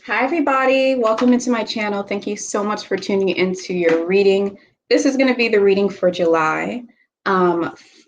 Hi everybody, welcome into my channel. Thank you so much for tuning into your reading. This is going to be the reading for July.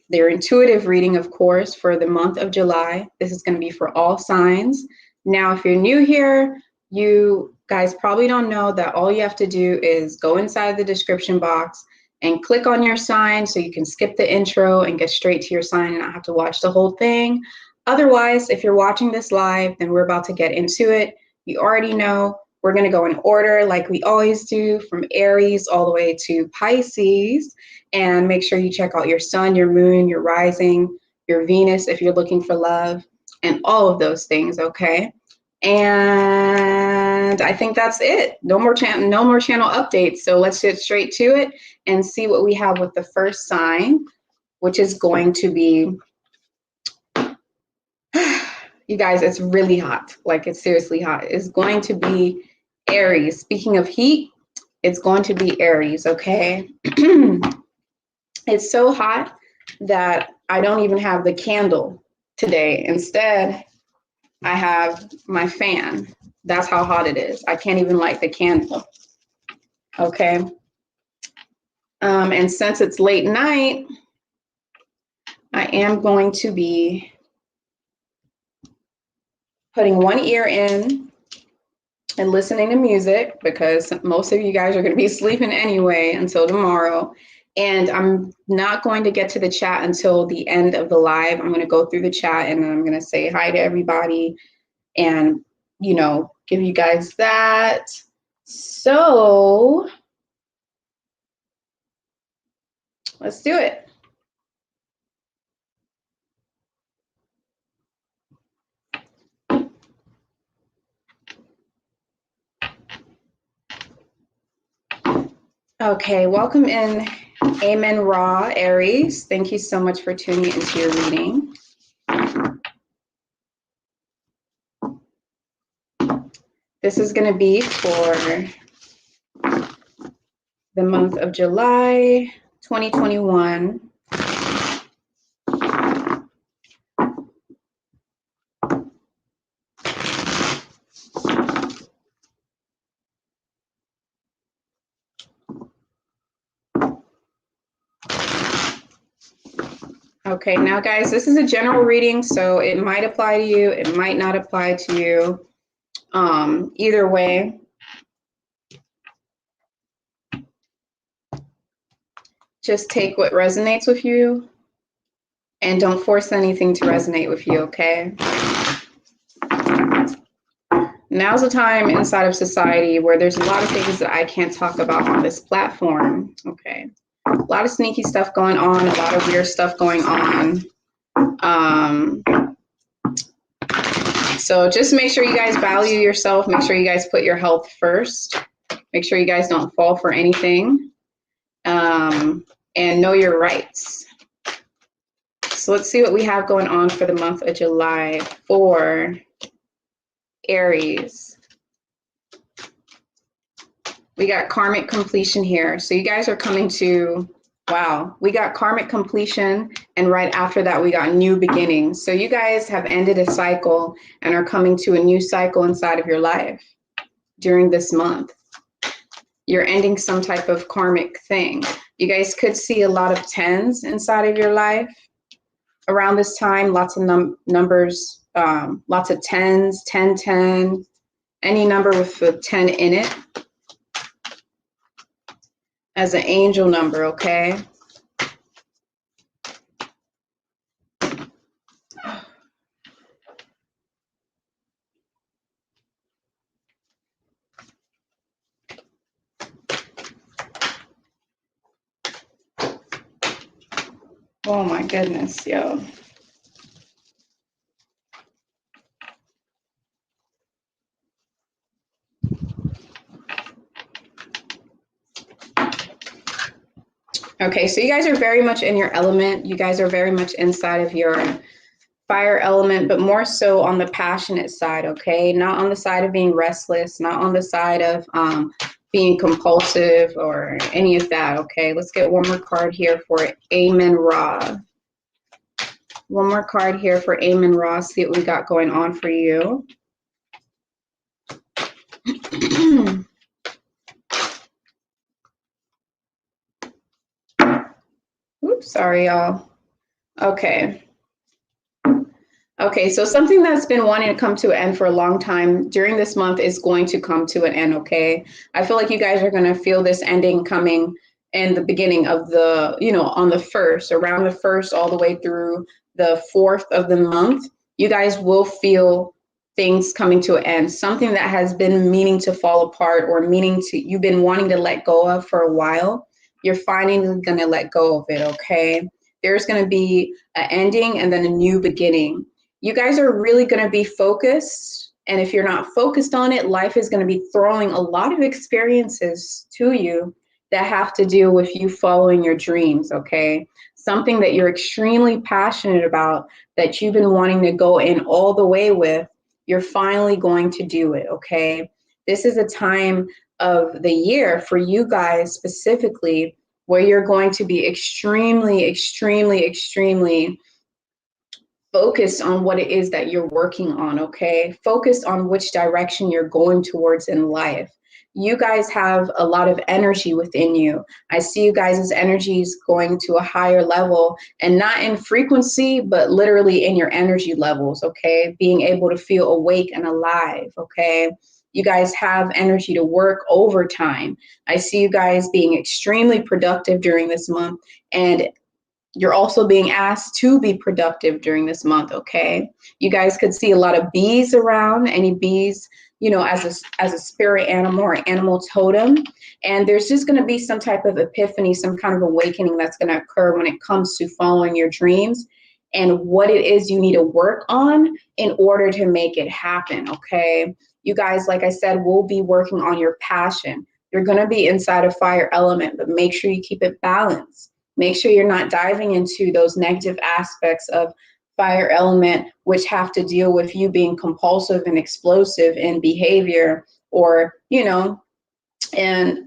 Their intuitive reading, of course, for the month of July. This is going to be for all signs. Now, if you're new here, you guys probably don't know that all you have to do is go inside the description box and click on your sign so you can skip the intro and get straight to your sign and not have to watch the whole thing. Otherwise, if you're watching this live, then we're about to get into it. You already know we're going to go in order like we always do, from Aries all the way to Pisces. And make sure you check out your sun, your moon, your rising, your Venus if you're looking for love, and all of those things, okay? And I think that's it. No more channel updates. So let's get straight to it and see what we have with the first sign, which is going to be you guys, it's really hot. Like, it's seriously hot. It's going to be Aries. Speaking of heat, it's going to be Aries, okay? It's so hot that I don't even have the candle today. Instead, I have my fan. That's how hot it is. I can't even light the candle, okay? And since it's late night, I am going to be putting one ear in and listening to music because most of you guys are going to be sleeping anyway until tomorrow. And I'm not going to get to the chat until the end of the live. I'm going to go through the chat and then I'm going to say hi to everybody and, you know, give you guys that. So let's do it. Okay, welcome in Amen Ra, Aries. Thank you so much for tuning into your reading. This is going to be for the month of July 2021. Okay, now guys, this is a general reading, so it might apply to you, it might not apply to you. Either way, just take what resonates with you and don't force anything to resonate with you, okay? Now's the time inside of society where there's a lot of things that I can't talk about on this platform, okay? A lot of sneaky stuff going on, a lot of weird stuff going on. So just make sure you guys value yourself. Make sure you guys put your health first. Make sure you guys don't fall for anything. And know your rights. So let's see what we have going on for the month of July for Aries. We got karmic completion here. So you guys are coming to, wow, we got karmic completion, and right after that we got new beginnings. So you guys have ended a cycle and are coming to a new cycle inside of your life during this month. You're ending some type of karmic thing. You guys could see a lot of 10s inside of your life around this time. Lots of numbers, lots of 10s, 10, 10, any number with a 10 in it as an angel number, okay? Oh my goodness, yo. Okay, so you guys are very much in your element. You guys are very much inside of your fire element, but more so on the passionate side, okay? Not on the side of being restless, not on the side of being compulsive or any of that, okay? Let's get one more card here for Amen Ra. One more card here for Amen Ra. See what we got going on for you. Oops, sorry, y'all. Okay. Okay, so something that's been wanting to come to an end for a long time during this month is going to come to an end, okay? I feel like you guys are going to feel this ending coming in the beginning of the, on the 1st, around the 1st, all the way through the 4th of the month. You guys will feel things coming to an end, something that has been meaning to fall apart or you've been wanting to let go of for a while. You're finally going to let go of it, okay? There's going to be an ending and then a new beginning. You guys are really going to be focused. And if you're not focused on it, life is going to be throwing a lot of experiences to you that have to deal with you following your dreams, okay? Something that you're extremely passionate about, that you've been wanting to go in all the way with, you're finally going to do it, okay? This is a time of the year for you guys specifically where you're going to be extremely, extremely, extremely focus on what it is that you're working on, okay? Focus on which direction you're going towards in life. You guys have a lot of energy within you. I see you guys' energies going to a higher level, and not in frequency, but literally in your energy levels, okay? Being able to feel awake and alive, okay? You guys have energy to work overtime. I see you guys being extremely productive during this month, and you're also being asked to be productive during this month, okay? You guys could see a lot of bees around, any bees, as a spirit animal or animal totem. And there's just going to be some type of epiphany, some kind of awakening that's going to occur when it comes to following your dreams and what it is you need to work on in order to make it happen, okay? You guys, like I said, will be working on your passion. You're going to be inside a fire element, but make sure you keep it balanced. Make sure you're not diving into those negative aspects of fire element, which have to deal with you being compulsive and explosive in behavior, or, and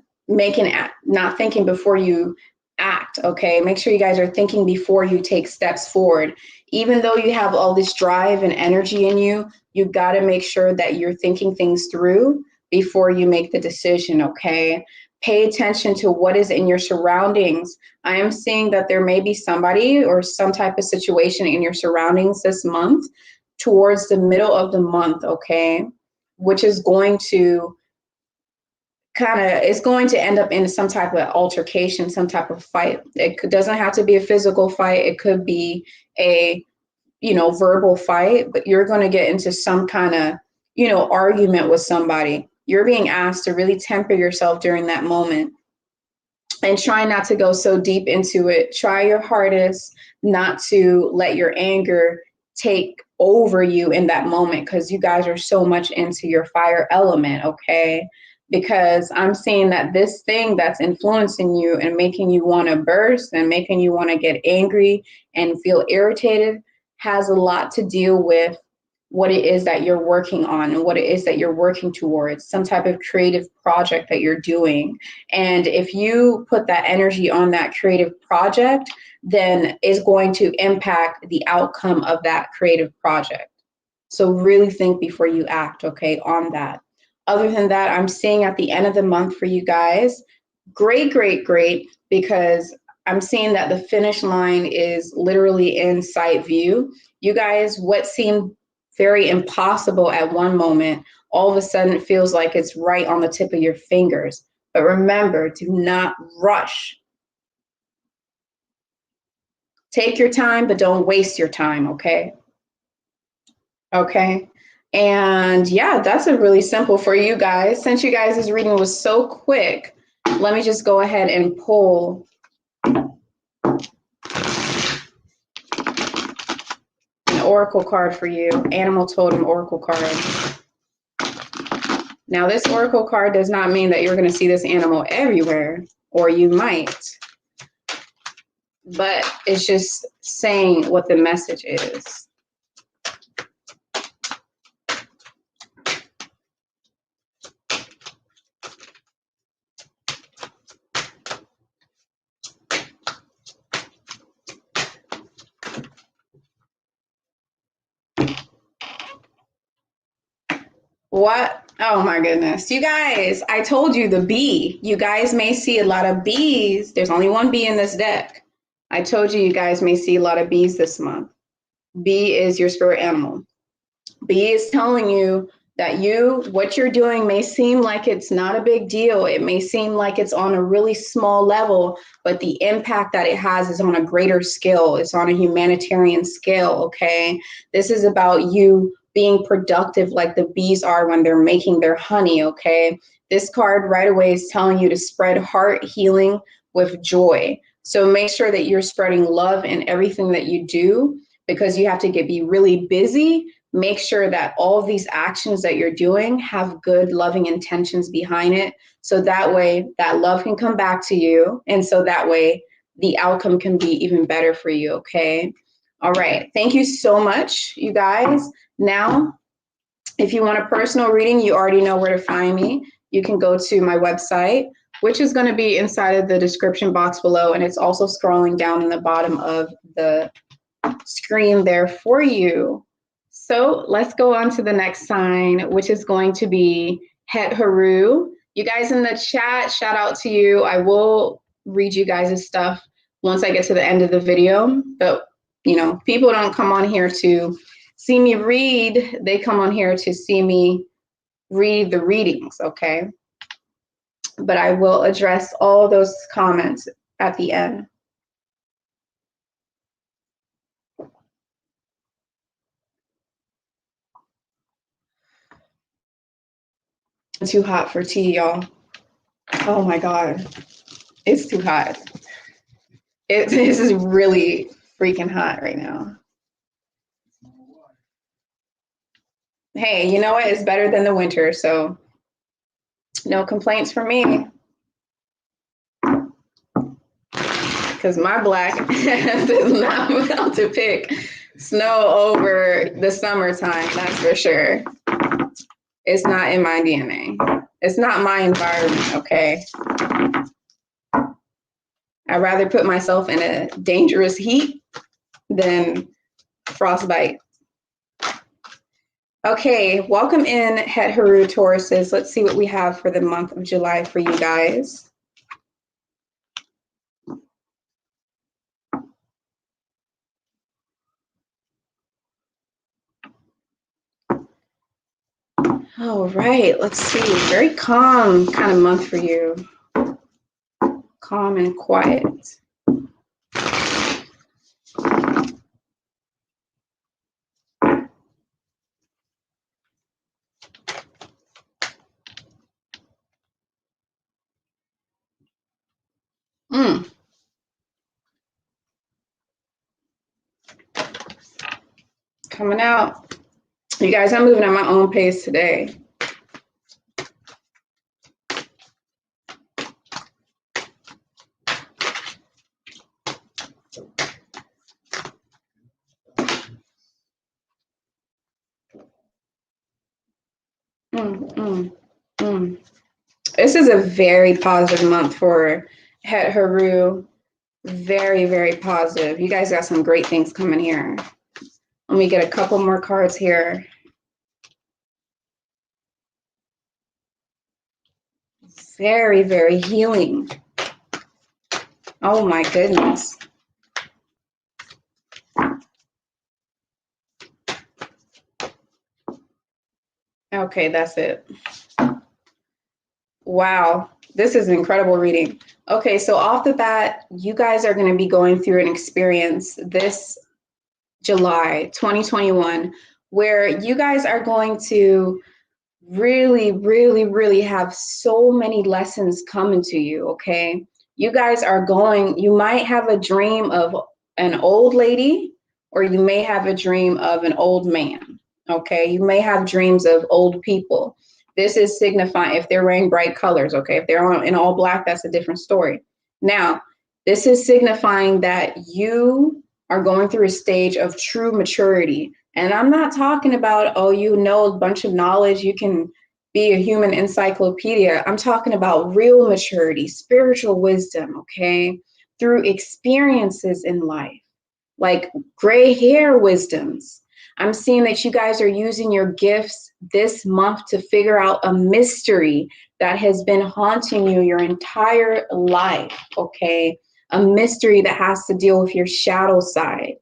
not thinking before you act, okay? Make sure you guys are thinking before you take steps forward. Even though you have all this drive and energy in you, you got to make sure that you're thinking things through before you make the decision, okay? Pay attention to what is in your surroundings. I am seeing that there may be somebody or some type of situation in your surroundings this month towards the middle of the month, okay? Which is going to it's going to end up in some type of altercation, some type of fight. Doesn't have to be a physical fight. It could be a, verbal fight, but you're going to get into some kind of, argument with somebody. You're being asked to really temper yourself during that moment and try not to go so deep into it. Try your hardest not to let your anger take over you in that moment, because you guys are so much into your fire element, okay? Because I'm seeing that this thing that's influencing you and making you want to burst and making you want to get angry and feel irritated has a lot to deal with what it is that you're working on and what it is that you're working towards, some type of creative project that you're doing. And if you put that energy on that creative project, then it's going to impact the outcome of that creative project. So really think before you act, okay, on that. Other than that, I'm seeing at the end of the month for you guys, great, great, great, because I'm seeing that the finish line is literally in sight view. You guys, what seemed very impossible at one moment, all of a sudden it feels like it's right on the tip of your fingers. But remember, do not rush. Take your time, but don't waste your time, okay? Okay. And yeah, that's a really simple for you guys. Since you guys' reading was so quick, let me just go ahead and pull an oracle card for you, animal totem oracle card. Now, this oracle card does not mean that you're going to see this animal everywhere, or you might, but it's just saying what the message is. What? Oh my goodness. You guys, I told you the bee. You guys may see a lot of bees. There's only one bee in this deck. I told you guys may see a lot of bees this month. Bee is your spirit animal. B is telling you that what you're doing may seem like it's not a big deal. It may seem like it's on a really small level, but the impact that it has is on a greater scale. It's on a humanitarian scale, okay? This is about you being productive like the bees are when they're making their honey, okay? This card right away is telling you to spread heart healing with joy. So make sure that you're spreading love in everything that you do, because you have to be really busy. Make sure that all of these actions that you're doing have good, loving intentions behind it. So that way that love can come back to you. And so that way the outcome can be even better for you. Okay. All right. Thank you so much, you guys. Now, if you want a personal reading, you already know where to find me. You can go to my website, which is going to be inside of the description box below. And it's also scrolling down in the bottom of the screen there for you. So let's go on to the next sign, which is going to be Het Heru. You guys in the chat, shout out to you. I will read you guys' stuff once I get to the end of the video. But, you know, people don't come on here to see me read. They come on here to see me read the readings, okay? But I will address all those comments at the end. Too hot for tea, y'all. Oh my God. It's too hot. This is really freaking hot right now. Hey, you know what? It's better than the winter, so no complaints from me. Because my black is not about to pick snow over the summertime, that's for sure. It's not in my DNA. It's not my environment, okay? I'd rather put myself in a dangerous heat than frostbite. Okay, welcome in, Het Heru Tauruses. Let's see what we have for the month of July for you guys. All right, let's see. Very calm kind of month for you. Calm and quiet. Coming out. You guys, I'm moving at my own pace today. This is a very positive month for Het Heru. Very, very positive. You guys got some great things coming here. Let me get a couple more cards here. Very, very healing. Oh my goodness. Okay, that's it. Wow, this is an incredible reading. Okay, so off the bat, you guys are going to be going through an experience this July 2021 where you guys are going to really, really, really have so many lessons coming to you, okay? You guys are going, you might have a dream of an old lady, or you may have a dream of an old man, okay? You may have dreams of old people. This is signifying if they're wearing bright colors, okay? If they're in all black, that's a different story. Now, this is signifying that you are going through a stage of true maturity. And I'm not talking about, oh, you know a bunch of knowledge, you can be a human encyclopedia. I'm talking about real maturity, spiritual wisdom, okay? Through experiences in life, like gray hair wisdoms. I'm seeing that you guys are using your gifts this month to figure out a mystery that has been haunting you your entire life, okay? A mystery that has to deal with your shadow side.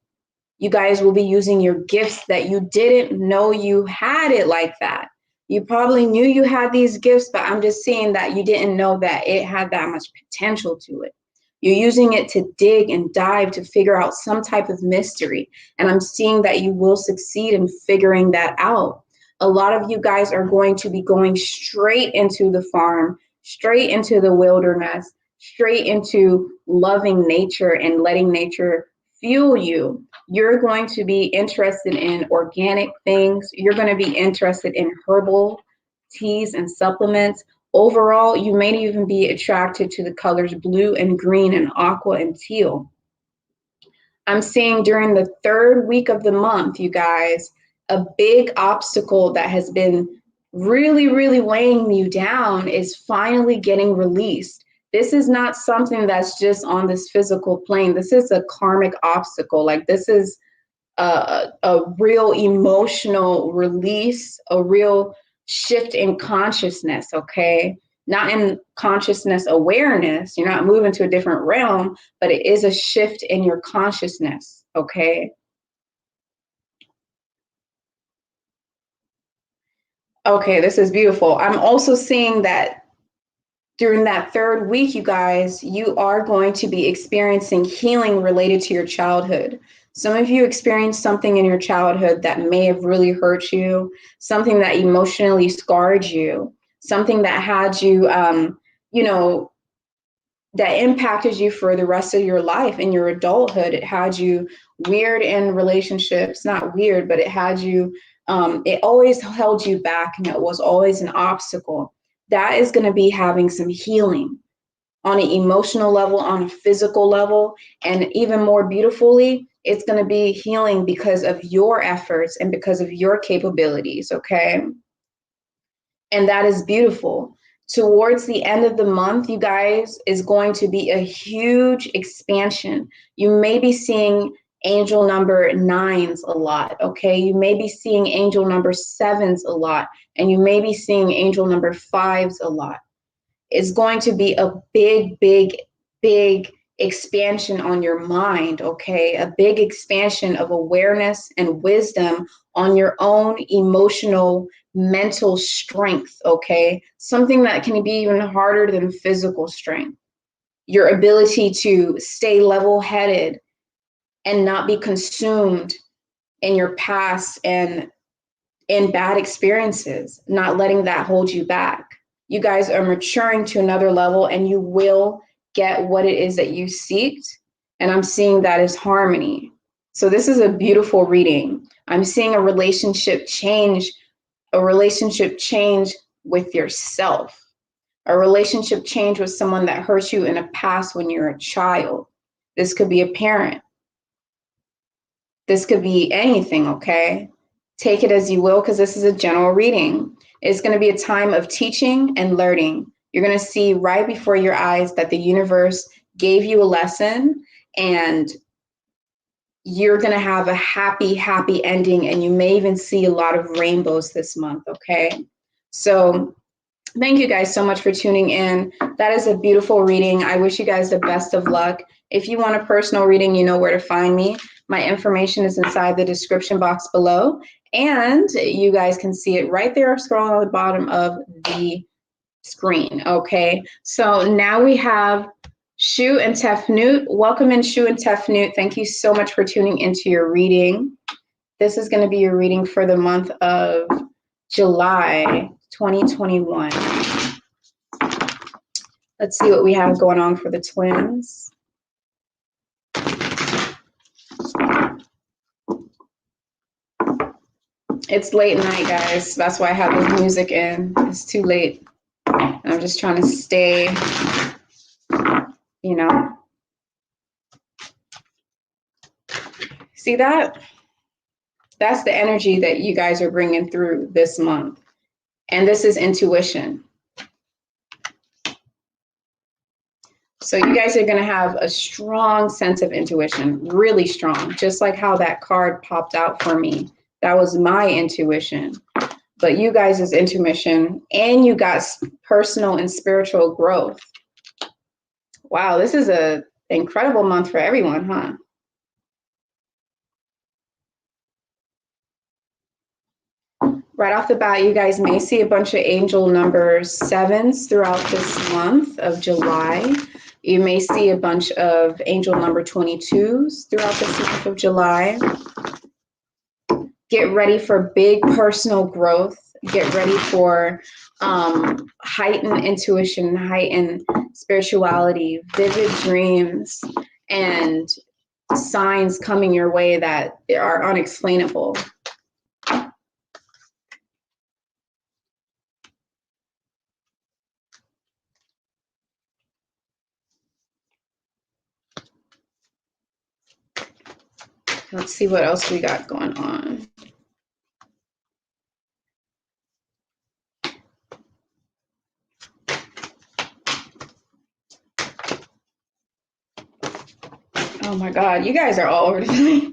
You guys will be using your gifts that you didn't know you had it like that. You probably knew you had these gifts, but I'm just seeing that you didn't know that it had that much potential to it. You're using it to dig and dive to figure out some type of mystery. And I'm seeing that you will succeed in figuring that out. A lot of you guys are going to be going straight into the farm, straight into the wilderness, straight into loving nature and letting nature fuel you. You're going to be interested in organic things. You're going to be interested in herbal teas and supplements. Overall, you may even be attracted to the colors blue and green and aqua and teal. I'm seeing during the third week of the month, you guys, a big obstacle that has been really, really weighing you down is finally getting released. This is not something that's just on this physical plane. This is a karmic obstacle. Like this is a real emotional release, a real shift in consciousness, okay? Not in consciousness awareness. You're not moving to a different realm, but it is a shift in your consciousness, okay? Okay, this is beautiful. I'm also seeing that during that third week, you guys, you are going to be experiencing healing related to your childhood. Some of you experienced something in your childhood that may have really hurt you, something that emotionally scarred you, something that had you, that impacted you for the rest of your life in your adulthood. It had you weird in relationships, not weird, but it had you, it always held you back and it was always an obstacle. That is going to be having some healing on an emotional level, on a physical level, and even more beautifully, it's going to be healing because of your efforts and because of your capabilities, okay? And that is beautiful. Towards the end of the month, you guys, is going to be a huge expansion. You may be seeing angel number 9s a lot, okay? You may be seeing angel number 7s a lot, and you may be seeing angel number 5s a lot. It's going to be a big, big, big expansion on your mind, okay? A big expansion of awareness and wisdom on your own emotional, mental strength, okay? Something that can be even harder than physical strength. Your ability to stay level-headed and not be consumed in your past and in bad experiences, not letting that hold you back. You guys are maturing to another level and you will get what it is that you seeked. And I'm seeing that as harmony. So this is a beautiful reading. I'm seeing a relationship change with yourself, a relationship change with someone that hurt you in a past when you're a child. This could be a parent. This could be anything, okay? Take it as you will, because this is a general reading. It's going to be a time of teaching and learning. You're going to see right before your eyes that the universe gave you a lesson and you're going to have a happy, happy ending. And you may even see a lot of rainbows this month, okay? So thank you guys so much for tuning in. That is a beautiful reading. I wish you guys the best of luck. If you want a personal reading, you know where to find me. My information is inside the description box below. And you guys can see it right there, scrolling on the bottom of the screen, okay? So now we have Shu and Tefnut. Welcome in, Shu and Tefnut. Thank you so much for tuning into your reading. This is going to be your reading for the month of July 2021. Let's see what we have going on for the twins. It's late night, guys. That's why I have the music in. It's too late. I'm just trying to stay, you know. See that? That's the energy that you guys are bringing through this month. And this is intuition. So you guys are going to have a strong sense of intuition, really strong, just like how that card popped out for me. That was my intuition. But you guys is intuition, and you got personal and spiritual growth. Wow, this is an incredible month for everyone, huh? Right off the bat, you guys may see a bunch of angel number 7s throughout this month of July. You may see a bunch of angel number 22s throughout this month of July. Get ready for big personal growth. Get ready for heightened intuition, heightened spirituality, vivid dreams, and signs coming your way that are unexplainable. Let's see what else we got going on. Oh my God, you guys are all over the place.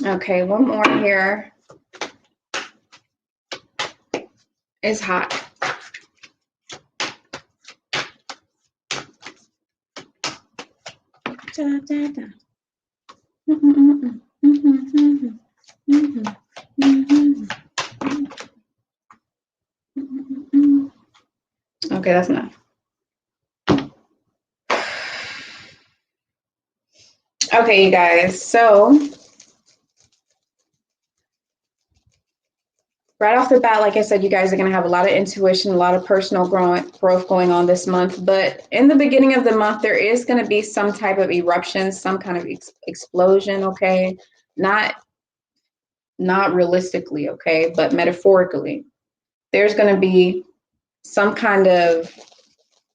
Okay, one more here. It's hot. Da, da, da. Okay, that's enough. Okay, you guys, so right off the bat, like I said, you guys are going to have a lot of intuition, a lot of personal growth going on this month. But in the beginning of the month, there is going to be some type of eruption, some kind of explosion, okay? Not realistically, okay, but metaphorically. There's going to be some kind of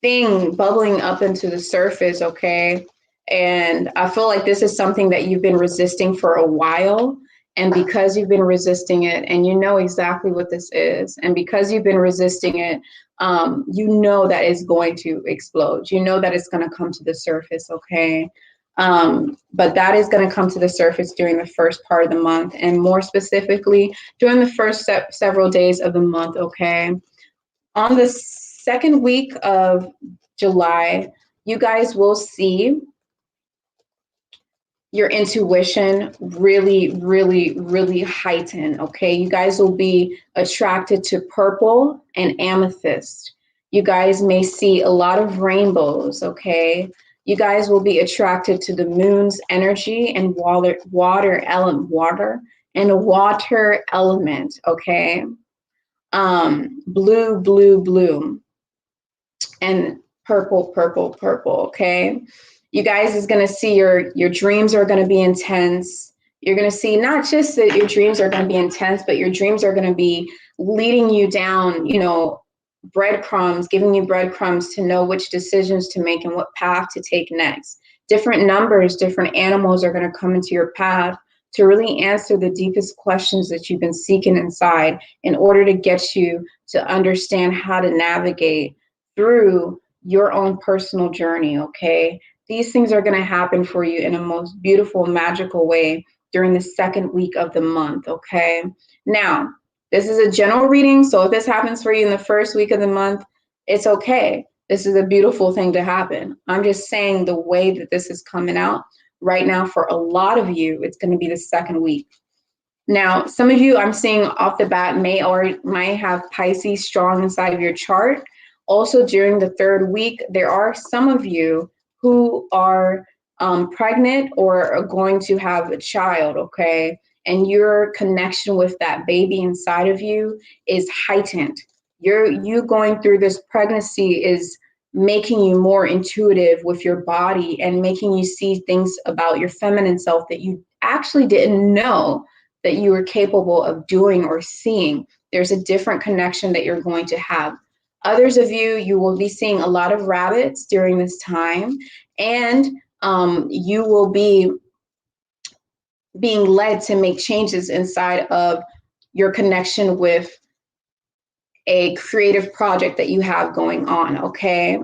thing bubbling up into the surface, okay? And I feel like this is something that you've been resisting for a while. And because you've been resisting it, and you know exactly what this is, and because you've been resisting it, you know that it's going to explode. You know that it's going to come to the surface, okay? But that is going to come to the surface during the first part of the month, and more specifically, during the first several days of the month, okay? On the second week of July, you guys will see your intuition really heighten, okay? You guys will be attracted to purple and amethyst. You guys may see a lot of rainbows, okay? You guys will be attracted to the moon's energy and water element, okay? Blue, and purple, okay? You guys is going to see your dreams are going to be intense. You're going to see not just that your dreams are going to be intense, but your dreams are going to be leading you down, you know, breadcrumbs, giving you breadcrumbs to know which decisions to make and what path to take next. Different numbers, different animals are going to come into your path to really answer the deepest questions that you've been seeking inside in order to get you to understand how to navigate through your own personal journey, okay? These things are going to happen for you in a most beautiful, magical way during the second week of the month, okay? Now, this is a general reading, so if this happens for you in the first week of the month, it's okay. This is a beautiful thing to happen. I'm just saying the way that this is coming out right now for a lot of you, it's going to be the second week. Now, some of you I'm seeing off the bat might have Pisces strong inside of your chart. Also, during the third week, there are some of you who are pregnant or are going to have a child, okay? And your connection with that baby inside of you is heightened. You going through this pregnancy is making you more intuitive with your body and making you see things about your feminine self that you actually didn't know that you were capable of doing or seeing. There's a different connection that you're going to have. Others of you, you will be seeing a lot of rabbits during this time, and you will be being led to make changes inside of your connection with a creative project that you have going on, okay?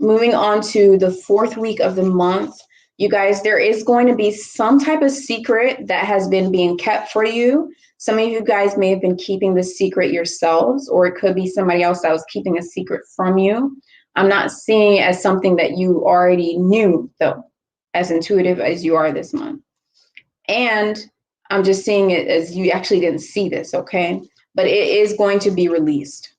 Moving on to the 4th week of the month, you guys, there is going to be some type of secret that has been being kept for you. Some of you guys may have been keeping this secret yourselves, or it could be somebody else that was keeping a secret from you. I'm not seeing it as something that you already knew, though, as intuitive as you are this month. And I'm just seeing it as you actually didn't see this, okay? But it is going to be released.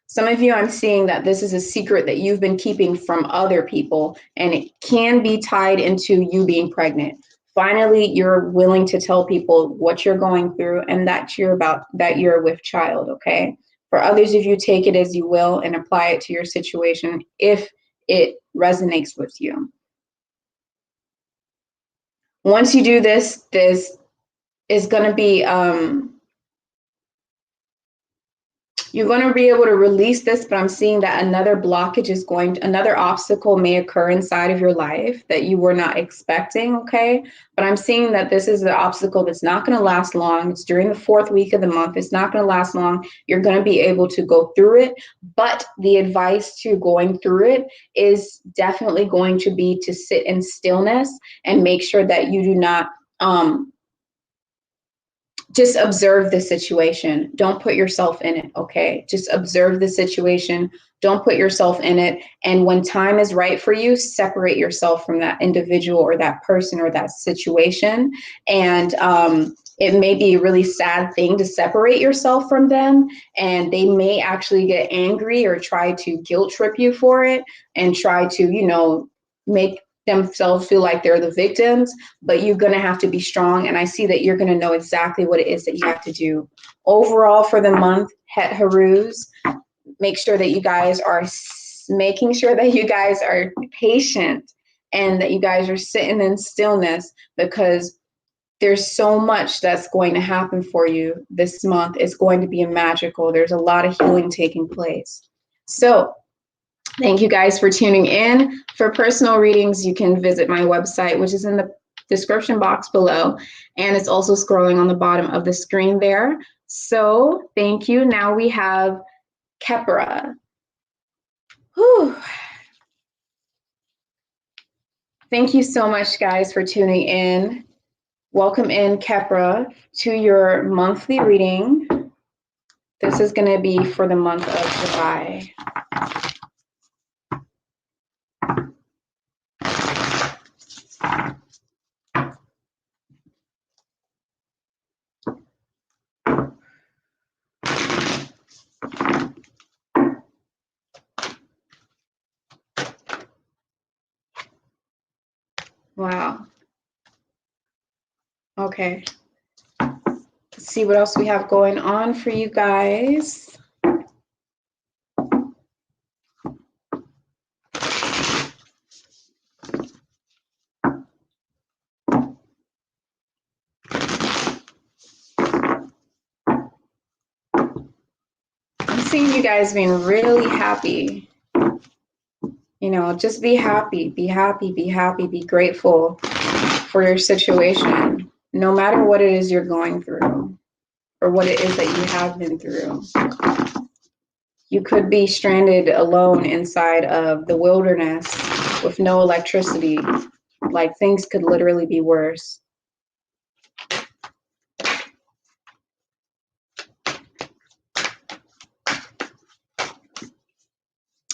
Some of you, I'm seeing that this is a secret that you've been keeping from other people, and it can be tied into you being pregnant. Finally, you're willing to tell people what you're going through and that you're with child, okay? For others of you, take it as you will and apply it to your situation if it resonates with you. Once you do this, this is going to be, you're going to be able to release this, but I'm seeing that another blockage is another obstacle may occur inside of your life that you were not expecting, okay? But I'm seeing that this is an obstacle that's not going to last long. It's during the 4th week of the month. It's not going to last long. You're going to be able to go through it, but the advice to going through it is definitely going to be to sit in stillness and make sure that you do not, just observe the situation. Don't put yourself in it, okay? Just observe the situation. Don't put yourself in it. And when time is right for you, separate yourself from that individual or that person or that situation. And it may be a really sad thing to separate yourself from them. And they may actually get angry or try to guilt trip you for it and try to, you know, make themselves feel like they're the victims, but you're going to have to be strong. And I see that you're going to know exactly what it is that you have to do. Overall for the month, Het Herus, make sure that you guys are making sure that you guys are patient and that you guys are sitting in stillness, because there's so much that's going to happen for you this month. It's going to be magical. There's a lot of healing taking place. So thank you guys for tuning in. For personal readings, you can visit my website, which is in the description box below, and it's also scrolling on the bottom of the screen there. So thank you. Now we have Kephra. Whew. Thank you so much, guys, for tuning in. Welcome in, Kephra, to your monthly reading. This is going to be for the month of July. Wow. Okay. Let's see what else we have going on for you guys. I'm seeing you guys being really happy. You know, just be happy, be happy, be happy, be grateful for your situation, no matter what it is you're going through or what it is that you have been through. You could be stranded alone inside of the wilderness with no electricity. Like, things could literally be worse.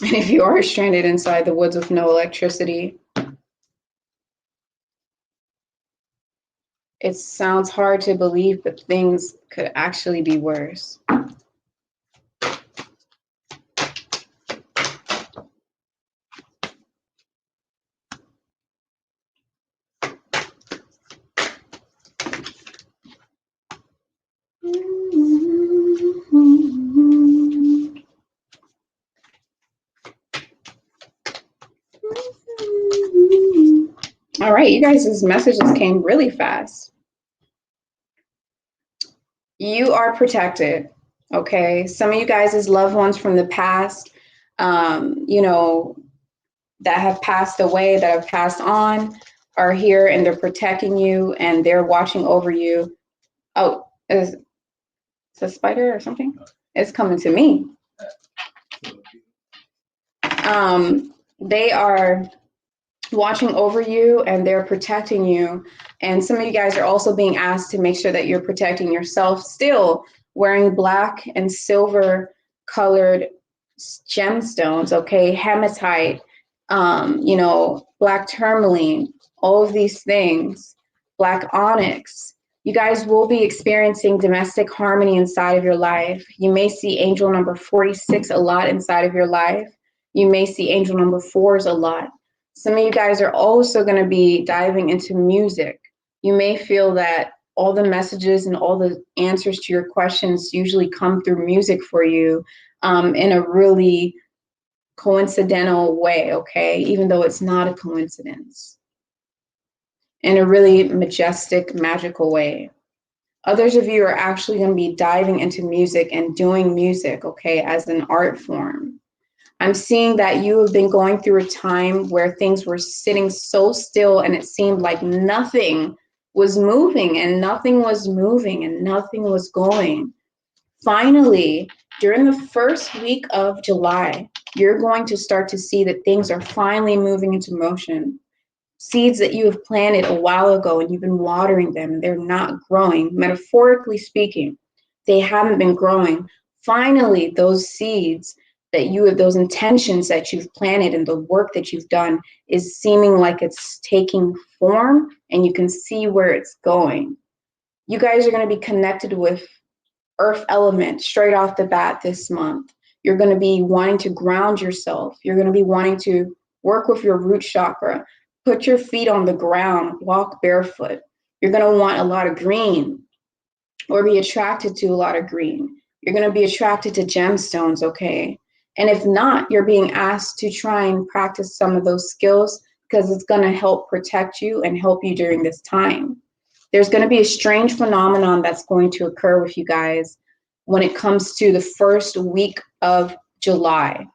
And if you are stranded inside the woods with no electricity, it sounds hard to believe, but things could actually be worse. All right, you guys' messages came really fast. You are protected, okay? Some of you guys' loved ones from the past, you know, that have passed away, that have passed on, are here and they're protecting you and they're watching over you. Oh, is it a spider or something? It's coming to me. They are watching over you and they're protecting you. And some of you guys are also being asked to make sure that you're protecting yourself, still wearing black and silver colored gemstones, okay? Hematite, you know, black tourmaline, all of these things, black onyx. You guys will be experiencing domestic harmony inside of your life. You may see angel number 46 a lot inside of your life. You may see angel number 4s a lot. Some of you guys are also going to be diving into music. You may feel that all the messages and all the answers to your questions usually come through music for you in a really coincidental way, okay? Even though it's not a coincidence. In a really majestic, magical way. Others of you are actually going to be diving into music and doing music, okay, as an art form. I'm seeing that you have been going through a time where things were sitting so still and it seemed like nothing was moving and nothing was moving and nothing was going. Finally, during the first week of July, you're going to start to see that things are finally moving into motion. Seeds that you have planted a while ago and you've been watering them and they're not growing, metaphorically speaking, they haven't been growing. Finally, those seeds that you have, those intentions that you've planted and the work that you've done is seeming like it's taking form and you can see where it's going. You guys are going to be connected with earth element straight off the bat this month. You're going to be wanting to ground yourself. You're going to be wanting to work with your root chakra. Put your feet on the ground, walk barefoot. You're going to want a lot of green or be attracted to a lot of green. You're going to be attracted to gemstones, okay? And if not, you're being asked to try and practice some of those skills because it's going to help protect you and help you during this time. There's going to be a strange phenomenon that's going to occur with you guys when it comes to the first week of July,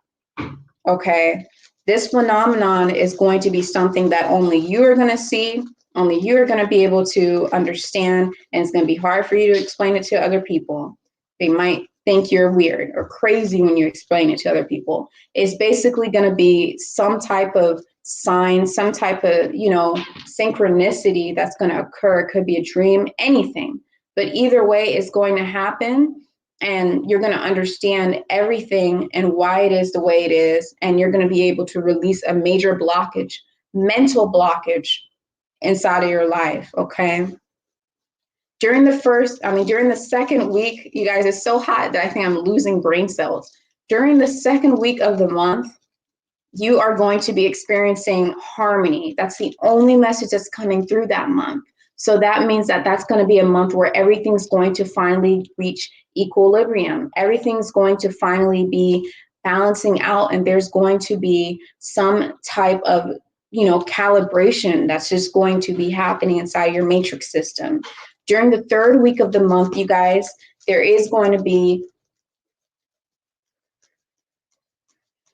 okay? This phenomenon is going to be something that only you are going to see, only you are going to be able to understand, and it's going to be hard for you to explain it to other people. They might think you're weird or crazy when you explain it to other people. It's basically going to be some type of sign, some type of, you know, synchronicity that's going to occur. It could be a dream, anything. But either way, it's going to happen. And you're going to understand everything and why it is the way it is. And you're going to be able to release a major blockage, mental blockage inside of your life, okay? During the second week, you guys, it's so hot that I think I'm losing brain cells. During the second week of the month, you are going to be experiencing harmony. That's the only message that's coming through that month. So that means that that's going to be a month where everything's going to finally reach equilibrium. Everything's going to finally be balancing out, and there's going to be some type of, you know, calibration that's just going to be happening inside your matrix system. During the third week of the month, you guys, there is going to be,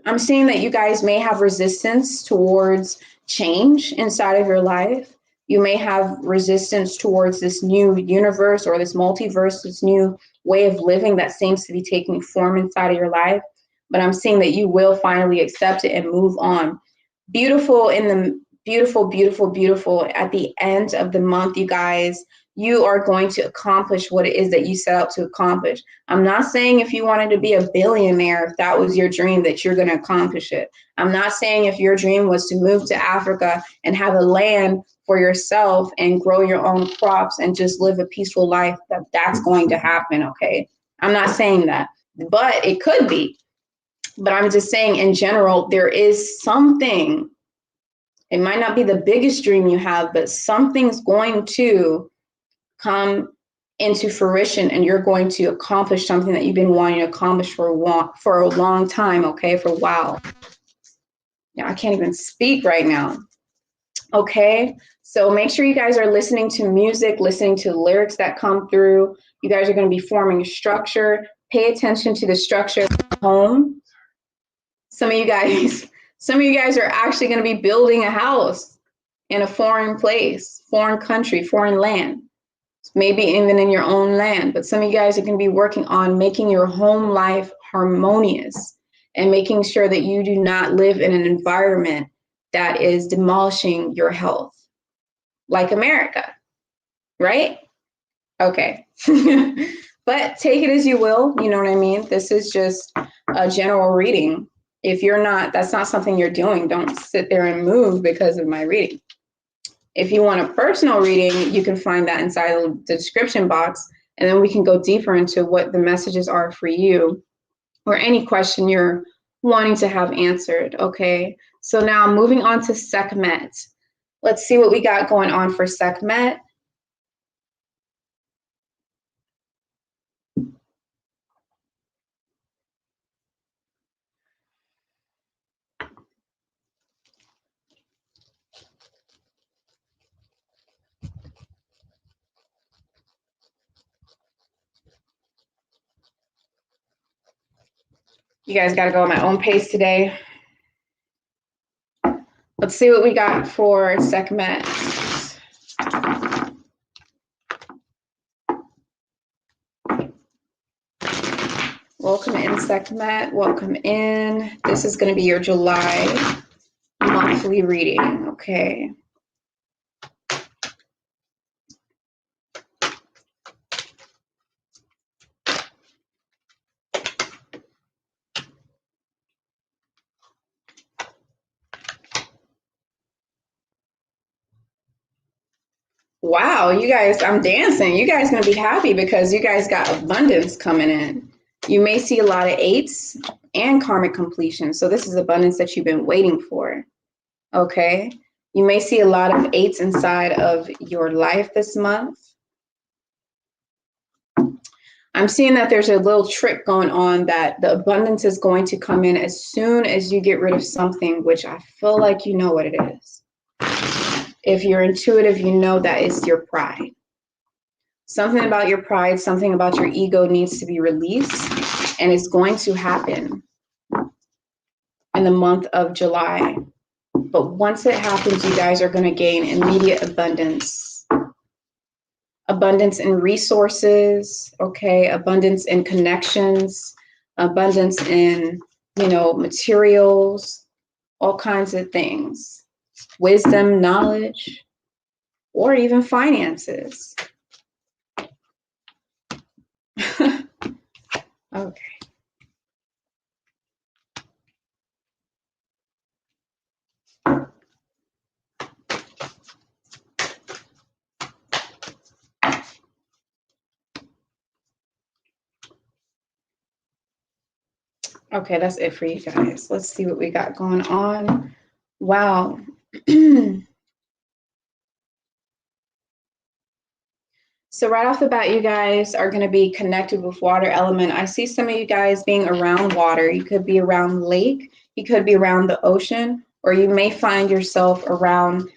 I'm seeing that you guys may have resistance towards change inside of your life. You may have resistance towards this new universe or this multiverse, this new way of living that seems to be taking form inside of your life. But I'm seeing that you will finally accept it and move on. Beautiful at the end of the month, you guys, you are going to accomplish what it is that you set out to accomplish. I'm not saying if you wanted to be a billionaire, if that was your dream, that you're going to accomplish it. I'm not saying if your dream was to move to Africa and have a land for yourself and grow your own crops and just live a peaceful life, that's going to happen, okay? I'm not saying that, but it could be. But I'm just saying in general, there is something. It might not be the biggest dream you have, but something's going to come into fruition and you're going to accomplish something that you've been wanting to accomplish for a long time, okay, for a while. Yeah, I can't even speak right now. Okay, so make sure you guys are listening to music, listening to lyrics that come through. You guys are going to be forming a structure. Pay attention to the structure of the home. Some of you guys are actually going to be building a house in a foreign place, foreign country, foreign land. maybe even in your own land. But some of you guys are going to be working on making your home life harmonious and making sure that you do not live in an environment that is demolishing your health, like America, right? Okay. But take it as you will, you know what I mean? This is just a general reading. If you're not, that's not something you're doing, don't sit there and move because of my reading. If you want a personal reading, you can find that inside the description box, and then we can go deeper into what the messages are for you or any question you're wanting to have answered, okay? So now moving on to Sekhmet. Let's see what we got going on for Sekhmet. You guys got to go at my own pace today. Let's see what we got for Sekhmet. Welcome in, Sekhmet. Welcome in. This is going to be your July monthly reading, okay? Wow, you guys, I'm dancing. You guys are going to be happy because you guys got abundance coming in. You may see a lot of eights and karmic completion. So this is abundance that you've been waiting for, okay? You may see a lot of eights inside of your life this month. I'm seeing that there's a little trick going on that the abundance is going to come in as soon as you get rid of something, which I feel like you know what it is. If you're intuitive, you know that is your pride. Something about your pride, something about your ego needs to be released, and it's going to happen in the month of July. But once it happens, you guys are going to gain immediate abundance. Abundance in resources, okay? Abundance in connections, abundance in, you know, materials, all kinds of things. Wisdom, knowledge, or even finances. Okay. Okay, that's it for you guys. Let's see what we got going on. Wow. So right off the bat, you guys are going to be connected with water element. I see some of you guys being around water. You could be around lake, you could be around the ocean, or you may find yourself around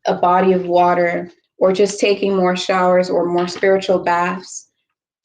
a body of water, or just taking more showers or more spiritual baths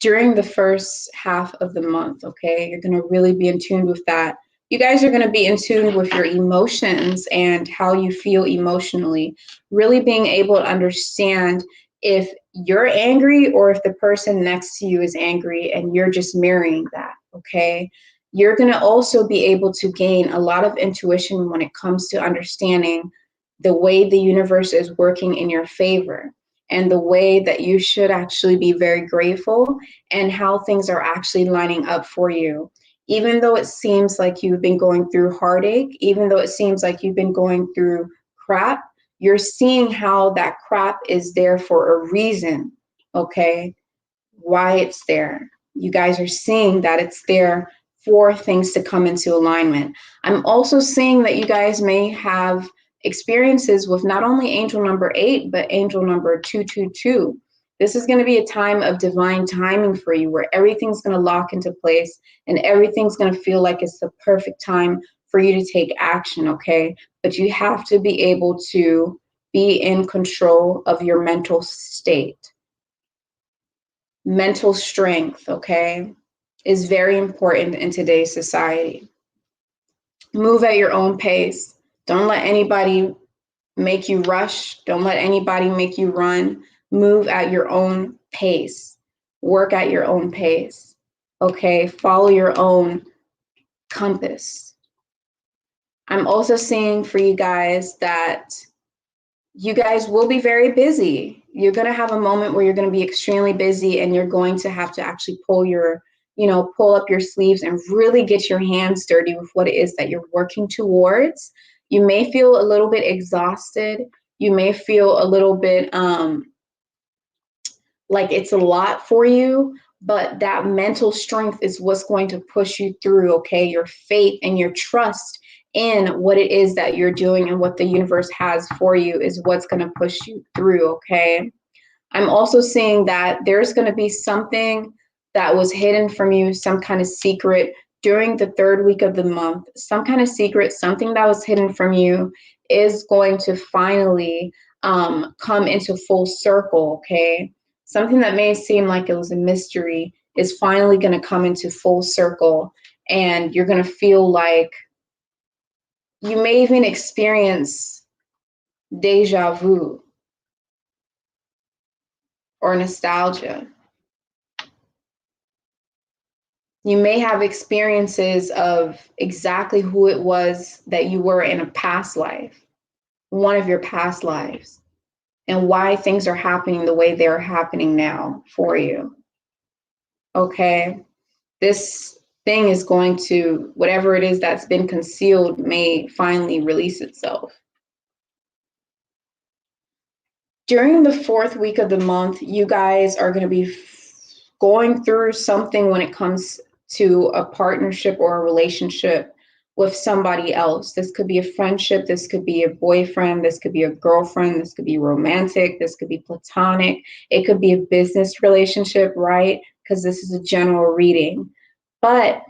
during the first half of the month, okay? You're going to really be in tune with that. You guys are going to be in tune with your emotions and how you feel emotionally, really being able to understand if you're angry or if the person next to you is angry and you're just mirroring that, okay? You're going to also be able to gain a lot of intuition when it comes to understanding the way the universe is working in your favor and the way that you should actually be very grateful and how things are actually lining up for you. Even though it seems like you've been going through heartache, even though it seems like you've been going through crap, you're seeing how that crap is there for a reason, okay? Why it's there. You guys are seeing that it's there for things to come into alignment. I'm also seeing that you guys may have experiences with not only angel number 8, but angel number 222. This is going to be a time of divine timing for you where everything's going to lock into place and everything's going to feel like it's the perfect time for you to take action, okay? But you have to be able to be in control of your mental state. Mental strength, okay, is very important in today's society. Move at your own pace. Don't let anybody make you rush. Don't let anybody make you run. Move at your own pace. Work at your own pace. Okay, follow your own compass. I'm also seeing for you guys that you guys will be very busy. You're going to have a moment where you're going to be extremely busy, and you're going to have to actually pull up your sleeves and really get your hands dirty with what it is that you're working towards. You may feel a little bit exhausted. You may feel a little bit like it's a lot for you, but that mental strength is what's going to push you through, okay? Your faith and your trust in what it is that you're doing and what the universe has for you is what's going to push you through, okay? I'm also seeing that there's going to be something that was hidden from you, some kind of secret during the third week of the month. Some kind of secret, something that was hidden from you is going to finally come into full circle, okay? Something that may seem like it was a mystery is finally going to come into full circle, and you're going to feel like you may even experience deja vu or nostalgia. You may have experiences of exactly who it was that you were in a past life, one of your past lives, and why things are happening the way they're happening now for you. Okay, this thing is going to, whatever it is that's been concealed may finally release itself. During the fourth week of the month, you guys are going to be going through something when it comes to a partnership or a relationship with somebody else. This could be a friendship, this could be a boyfriend, this could be a girlfriend, this could be romantic, this could be platonic, it could be a business relationship, right? Because this is a general reading. But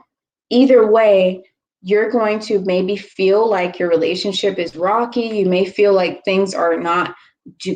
either way, you're going to maybe feel like your relationship is rocky. You may feel like things are not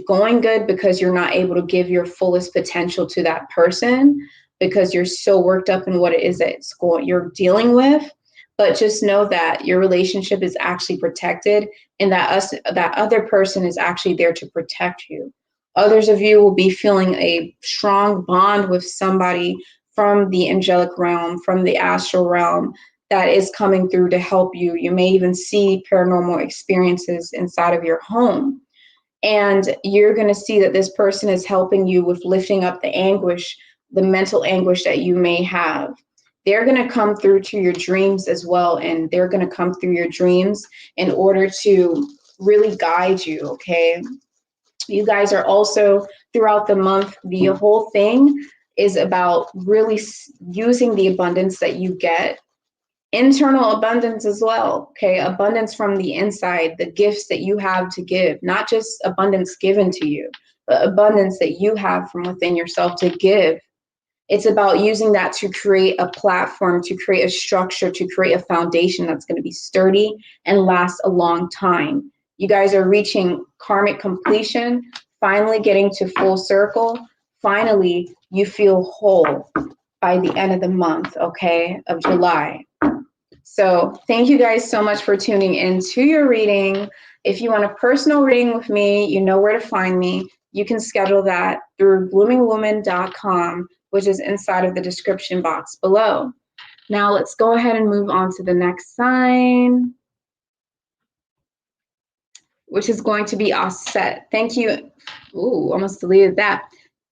going good because you're not able to give your fullest potential to that person because you're so worked up in what it is that you're dealing with. But just know that your relationship is actually protected, and that other person is actually there to protect you. Others of you will be feeling a strong bond with somebody from the angelic realm, from the astral realm, that is coming through to help you. You may even see paranormal experiences inside of your home. And you're going to see that this person is helping you with lifting up the anguish, the mental anguish that you may have. They're going to come through to your dreams as well. And they're going to come through your dreams in order to really guide you, okay? You guys are also, throughout the month, the whole thing is about really using the abundance that you get. Internal abundance as well, okay? Abundance from the inside, the gifts that you have to give, not just abundance given to you, but abundance that you have from within yourself to give. It's about using that to create a platform, to create a structure, to create a foundation that's going to be sturdy and last a long time. You guys are reaching karmic completion, finally getting to full circle. Finally, you feel whole by the end of the month, okay, of July. So thank you guys so much for tuning in to your reading. If you want a personal reading with me, you know where to find me. You can schedule that through bloomingwoman.com, which is inside of the description box below. Now let's go ahead and move on to the next sign, which is going to be Auset. Thank you. Ooh, almost deleted that.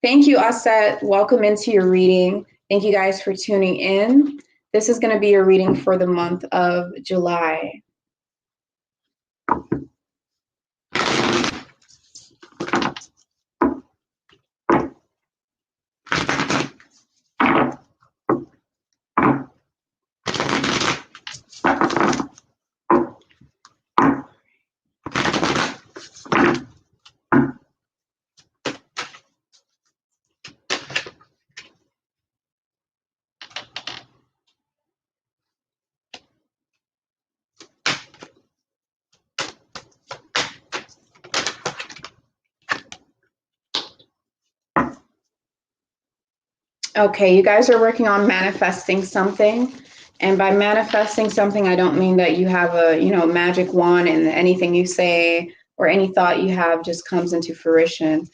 Thank you, Auset. Welcome into your reading. Thank you guys for tuning in. This is going to be your reading for the month of July. Okay, you guys are working on manifesting something. And by manifesting something, I don't mean that you have a, magic wand and anything you say or any thought you have just comes into fruition.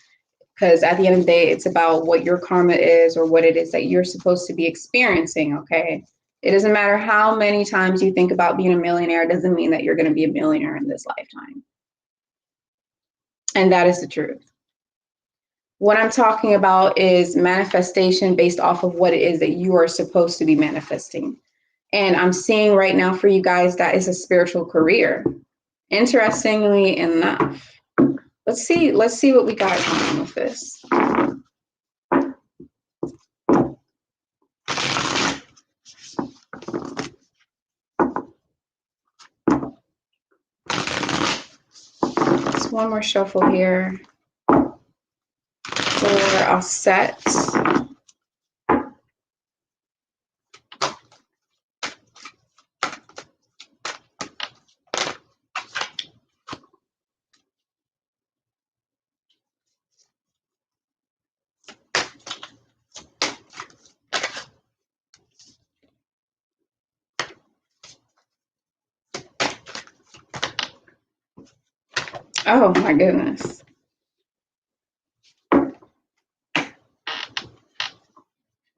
because at the end of the day, it's about what your karma is or what it is that you're supposed to be experiencing, okay? It doesn't matter how many times you think about being a millionaire, it doesn't mean that you're going to be a millionaire in this lifetime. And that is the truth. What I'm talking about is manifestation based off of what it is that you are supposed to be manifesting. And I'm seeing right now for you guys that is a spiritual career. Interestingly enough, let's see what we got going on with this. Just one more shuffle here for Auset. Oh my goodness.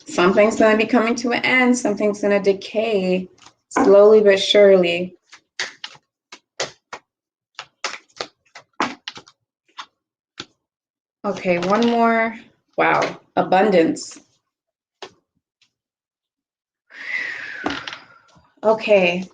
Something's going to be coming to an end. Something's going to decay slowly but surely. Okay, one more. Wow, abundance. Okay.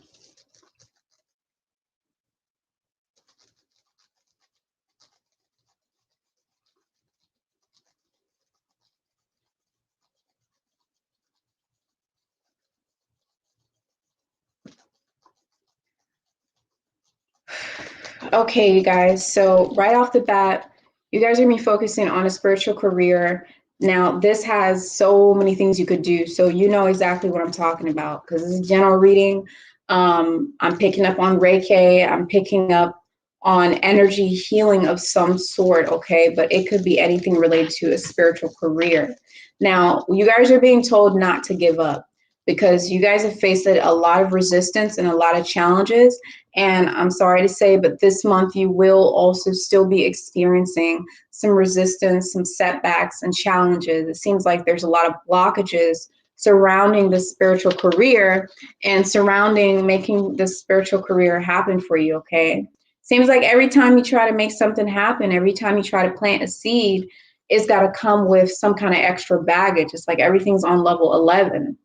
Okay, you guys. So right off the bat, you guys are going to be focusing on a spiritual career. Now, this has so many things you could do. So you know exactly what I'm talking about because this is a general reading. I'm picking up on Reiki. I'm picking up on energy healing of some sort, okay? But it could be anything related to a spiritual career. Now, you guys are being told not to give up because you guys have faced a lot of resistance and a lot of challenges. And I'm sorry to say, but this month you will also still be experiencing some resistance, some setbacks and challenges. It seems like there's a lot of blockages surrounding the spiritual career and surrounding making the spiritual career happen for you, okay? Seems like every time you try to make something happen, every time you try to plant a seed, it's got to come with some kind of extra baggage. It's like everything's on level 11.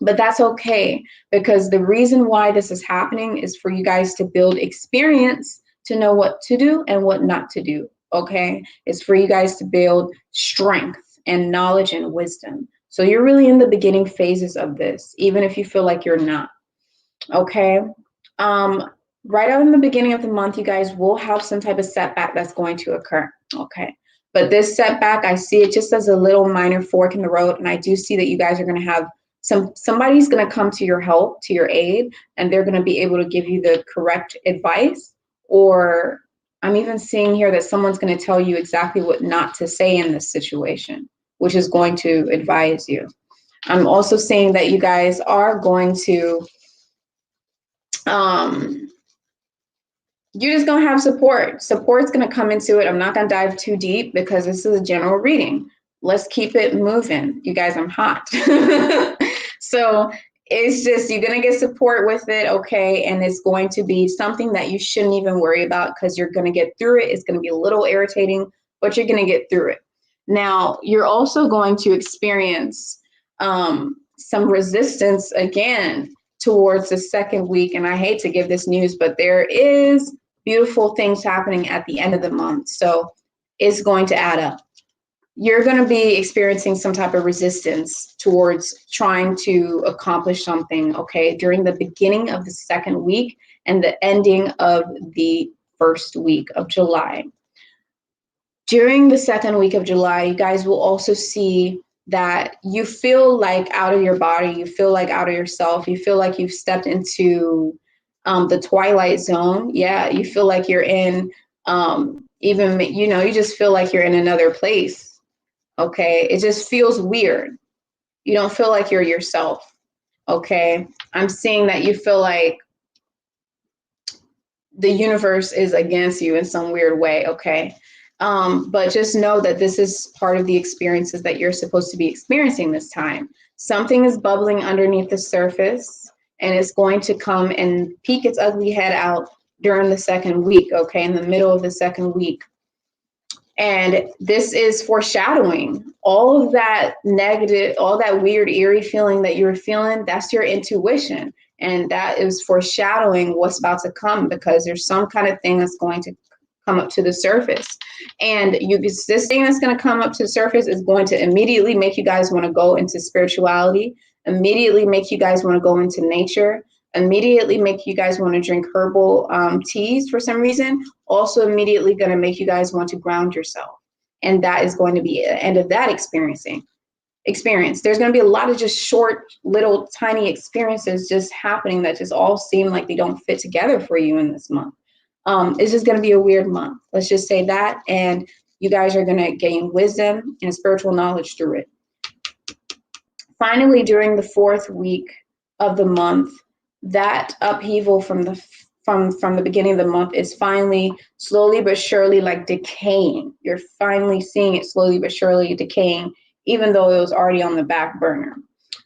But that's okay, because the reason why this is happening is for you guys to build experience to know what to do and what not to do, okay? It's for you guys to build strength and knowledge and wisdom. So you're really in the beginning phases of this, even if you feel like you're not, okay? Right out in the beginning of the month, you guys will have some type of setback that's going to occur, okay? But this setback, I see it just as a little minor fork in the road, and I do see that you guys are going to have somebody's going to come to your help, to your aid, and they're going to be able to give you the correct advice. Or I'm even seeing here that someone's going to tell you exactly what not to say in this situation, which is going to advise you. I'm also seeing that you guys are going to, you're just going to have support. Support's going to come into it. I'm not going to dive too deep because this is a general reading. Let's keep it moving. You guys, I'm hot. So it's just, you're going to get support with it, okay? And it's going to be something that you shouldn't even worry about because you're going to get through it. It's going to be a little irritating, but you're going to get through it. Now, you're also going to experience some resistance again towards the second week. And I hate to give this news, but there is beautiful things happening at the end of the month. So it's going to add up. You're going to be experiencing some type of resistance towards trying to accomplish something, okay, during the beginning of the second week and the ending of the first week of July. During the second week of July, you guys will also see that you feel like out of your body, you feel like out of yourself, you feel like you've stepped into the twilight zone. Yeah, you feel like you're in, even, you know, you just feel like you're in another place. Okay, it just feels weird. You don't feel like you're yourself. Okay, I'm seeing that you feel like the universe is against you in some weird way. Okay, But just know that this is part of the experiences that you're supposed to be experiencing this time. Something is bubbling underneath the surface, and it's going to come and peek its ugly head out during the second week, okay, in the middle of the second week. And this is foreshadowing all of that negative, all that weird, eerie feeling that you're feeling. That's your intuition. And that is foreshadowing what's about to come, because there's some kind of thing that's going to come up to the surface. And this thing that's going to come up to the surface is going to immediately make you guys want to go into spirituality, immediately make you guys want to go into nature, immediately make you guys want to drink herbal teas for some reason, also immediately going to make you guys want to ground yourself. And that is going to be the end of that experience. There's going to be a lot of just short, little, tiny experiences just happening that just all seem like they don't fit together for you in this month. It's just going to be a weird month. Let's just say that. And you guys are going to gain wisdom and spiritual knowledge through it. Finally, during the fourth week of the month, that upheaval from the beginning of the month is finally slowly but surely like decaying. You're finally seeing it slowly but surely decaying, even though it was already on the back burner.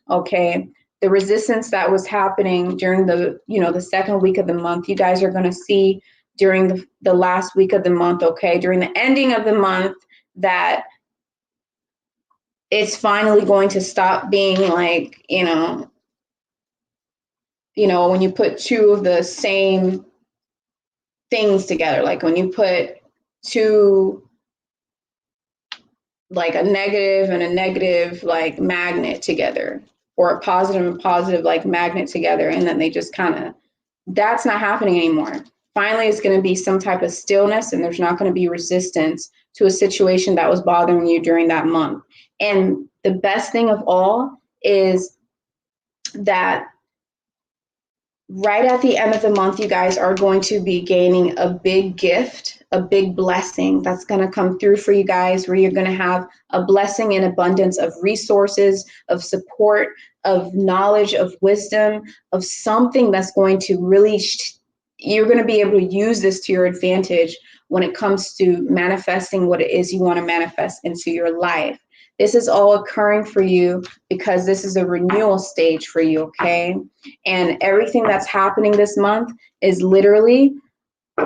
Okay. The resistance that was happening during the second week of the month, you guys are going to see during the last week of the month, okay, during the ending of the month, that it's finally going to stop being like, when you put two of the same things together, like when you put two, like a negative and a negative like magnet together, or a positive and positive like magnet together, and then they just kind of, that's not happening anymore. Finally, it's going to be some type of stillness, and there's not going to be resistance to a situation that was bothering you during that month. And the best thing of all is that right at the end of the month, you guys are going to be gaining a big gift, a big blessing that's going to come through for you guys, where you're going to have a blessing in abundance of resources, of support, of knowledge, of wisdom, of something that's going to really, you're going to be able to use this to your advantage when it comes to manifesting what it is you want to manifest into your life. This is all occurring for you because this is a renewal stage for you, okay? And everything that's happening this month is literally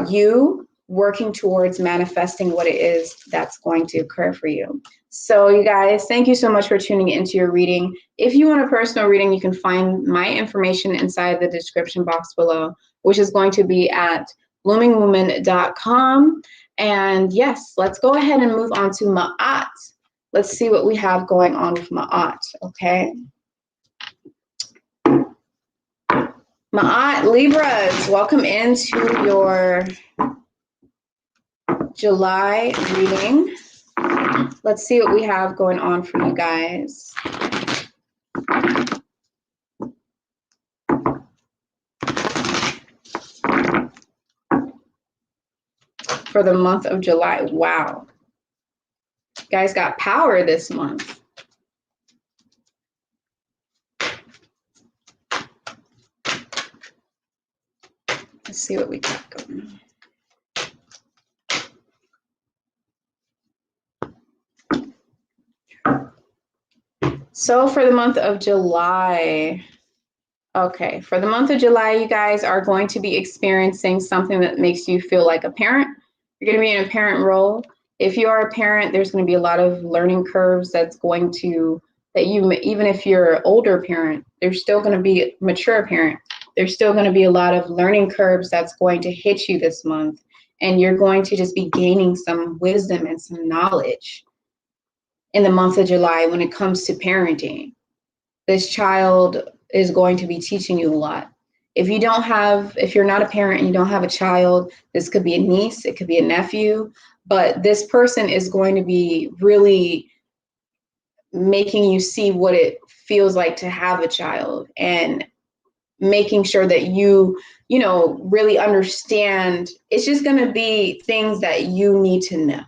you working towards manifesting what it is that's going to occur for you. So you guys, thank you so much for tuning into your reading. If you want a personal reading, you can find my information inside the description box below, which is going to be at bloomingwoman.com. And yes, let's go ahead and move on to Maat. Let's see what we have going on with Maat, okay? Maat, Libras, welcome into your July reading. Let's see what we have going on for you guys. For the month of July, wow. You guys got power this month. Let's see what we got going on. So for the month of July, okay, for the month of July, you guys are going to be experiencing something that makes you feel like a parent. You're going to be in a parent role. If you are a parent, there's going to be a lot of learning curves even if you're an older parent, there's still going to be a mature parent. There's still going to be a lot of learning curves that's going to hit you this month. And you're going to just be gaining some wisdom and some knowledge in the month of July when it comes to parenting. This child is going to be teaching you a lot. If you're not a parent and you don't have a child, this could be a niece, it could be a nephew, but this person is going to be really making you see what it feels like to have a child, and making sure that you really understand. It's just going to be things that you need to know.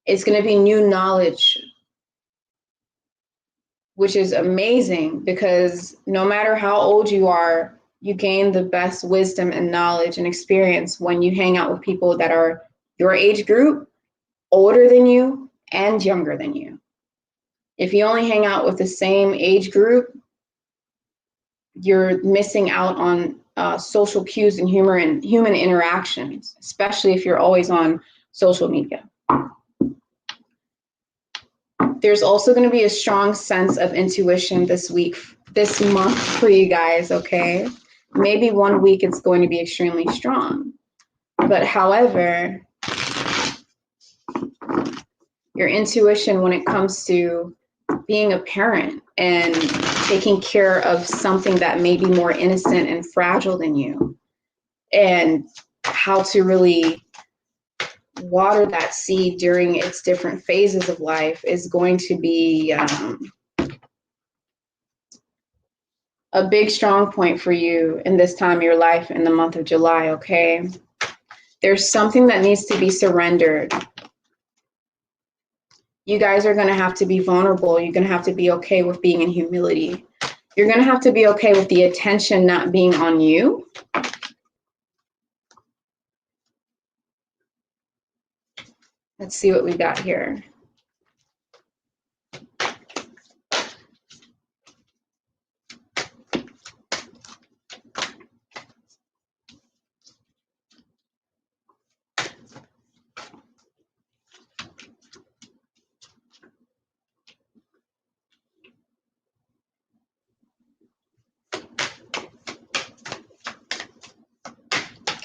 It's going to be new knowledge, which is amazing, because no matter how old you are, you gain the best wisdom and knowledge and experience when you hang out with people that are your age group, older than you, and younger than you. If you only hang out with the same age group, you're missing out on social cues and human interactions, especially if you're always on social media. There's also going to be a strong sense of intuition this month for you guys, okay? Maybe 1 week it's going to be extremely strong. But however, your intuition when it comes to being a parent and taking care of something that may be more innocent and fragile than you, and how to really water that seed during its different phases of life is going to be a big strong point for you in this time of your life in the month of July, okay? There's something that needs to be surrendered. You guys are going to have to be vulnerable. You're going to have to be okay with being in humility. You're going to have to be okay with the attention not being on you. Let's see what we got here.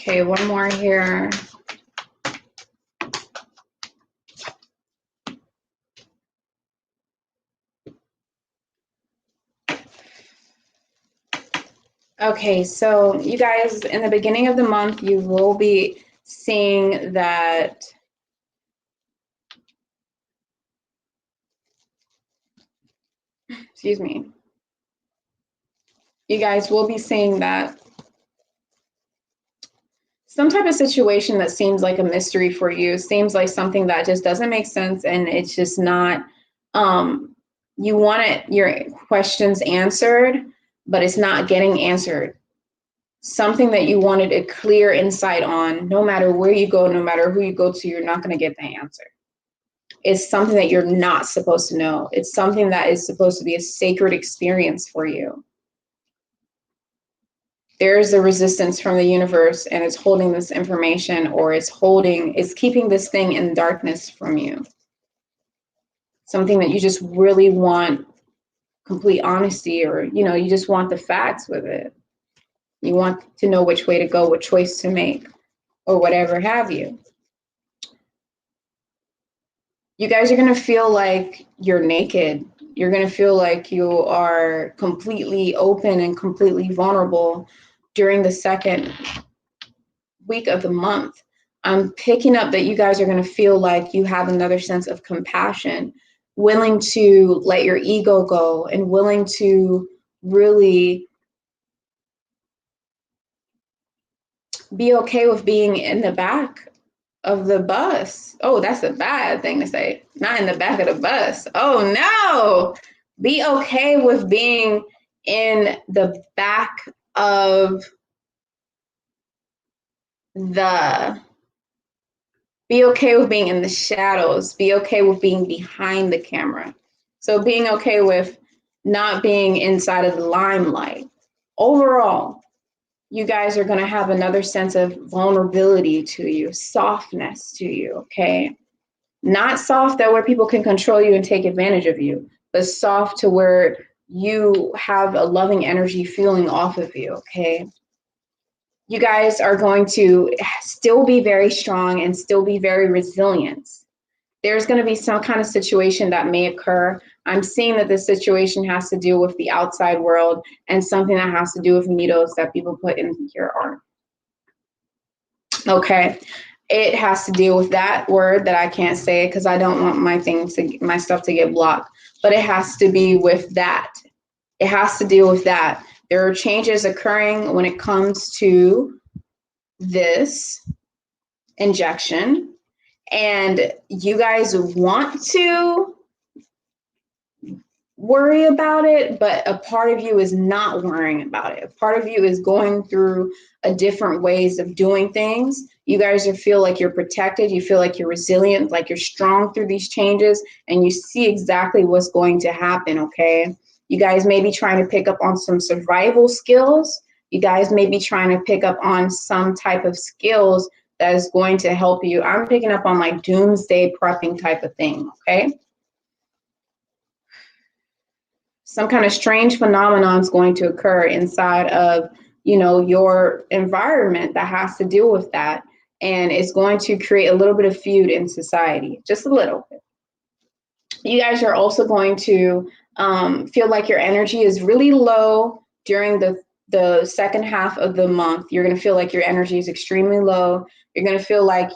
Okay, one more here. Okay, so you guys, in the beginning of the month, you will be seeing that excuse me. You guys will be seeing that some type of situation that seems like a mystery for you, seems like something that just doesn't make sense, and it's just not, you want your questions answered, but it's not getting answered. Something that you wanted a clear insight on, no matter where you go, no matter who you go to, you're not going to get the answer. It's something that you're not supposed to know. It's something that is supposed to be a sacred experience for you. There's a resistance from the universe, and it's holding this information, or it's keeping this thing in darkness from you. Something that you just really want complete honesty, or, you just want the facts with it. You want to know which way to go, what choice to make, or whatever have you. You guys are going to feel like you're naked. You're going to feel like you are completely open and completely vulnerable during the second week of the month. I'm picking up that you guys are going to feel like you have another sense of compassion, willing to let your ego go, and willing to really be okay with being in the back of the bus. Oh, that's a bad thing to say. Not in the back of the bus. Oh no. Be okay with being in the back of be okay with being in the shadows. Be okay with being behind the camera. So being okay with not being inside of the limelight. Overall, you guys are going to have another sense of vulnerability to you, softness to you, okay? Not soft that where people can control you and take advantage of you, but soft to where you have a loving energy feeling off of you, okay? You guys are going to still be very strong and still be very resilient. There's going to be some kind of situation that may occur. I'm seeing that this situation has to do with the outside world and something that has to do with needles that people put in your arm. Okay. It has to deal with that word that I can't say because I don't want my stuff to get blocked. But it has to be with that. It has to deal with that. There are changes occurring when it comes to this injection, and you guys want to worry about it, but a part of you is not worrying about it. A part of you is going through a different ways of doing things. You guys feel like you're protected. You feel like you're resilient, like you're strong through these changes, and you see exactly what's going to happen, okay? You guys may be trying to pick up on some survival skills. You guys may be trying to pick up on some type of skills that is going to help you. I'm picking up on like doomsday prepping type of thing, okay? Some kind of strange phenomenon is going to occur inside of, you know, your environment that has to deal with that. And it's going to create a little bit of feud in society, just a little bit. You guys are also going to feel like your energy is really low during the second half of the month. You're going to feel like your energy is extremely low. You're going to feel like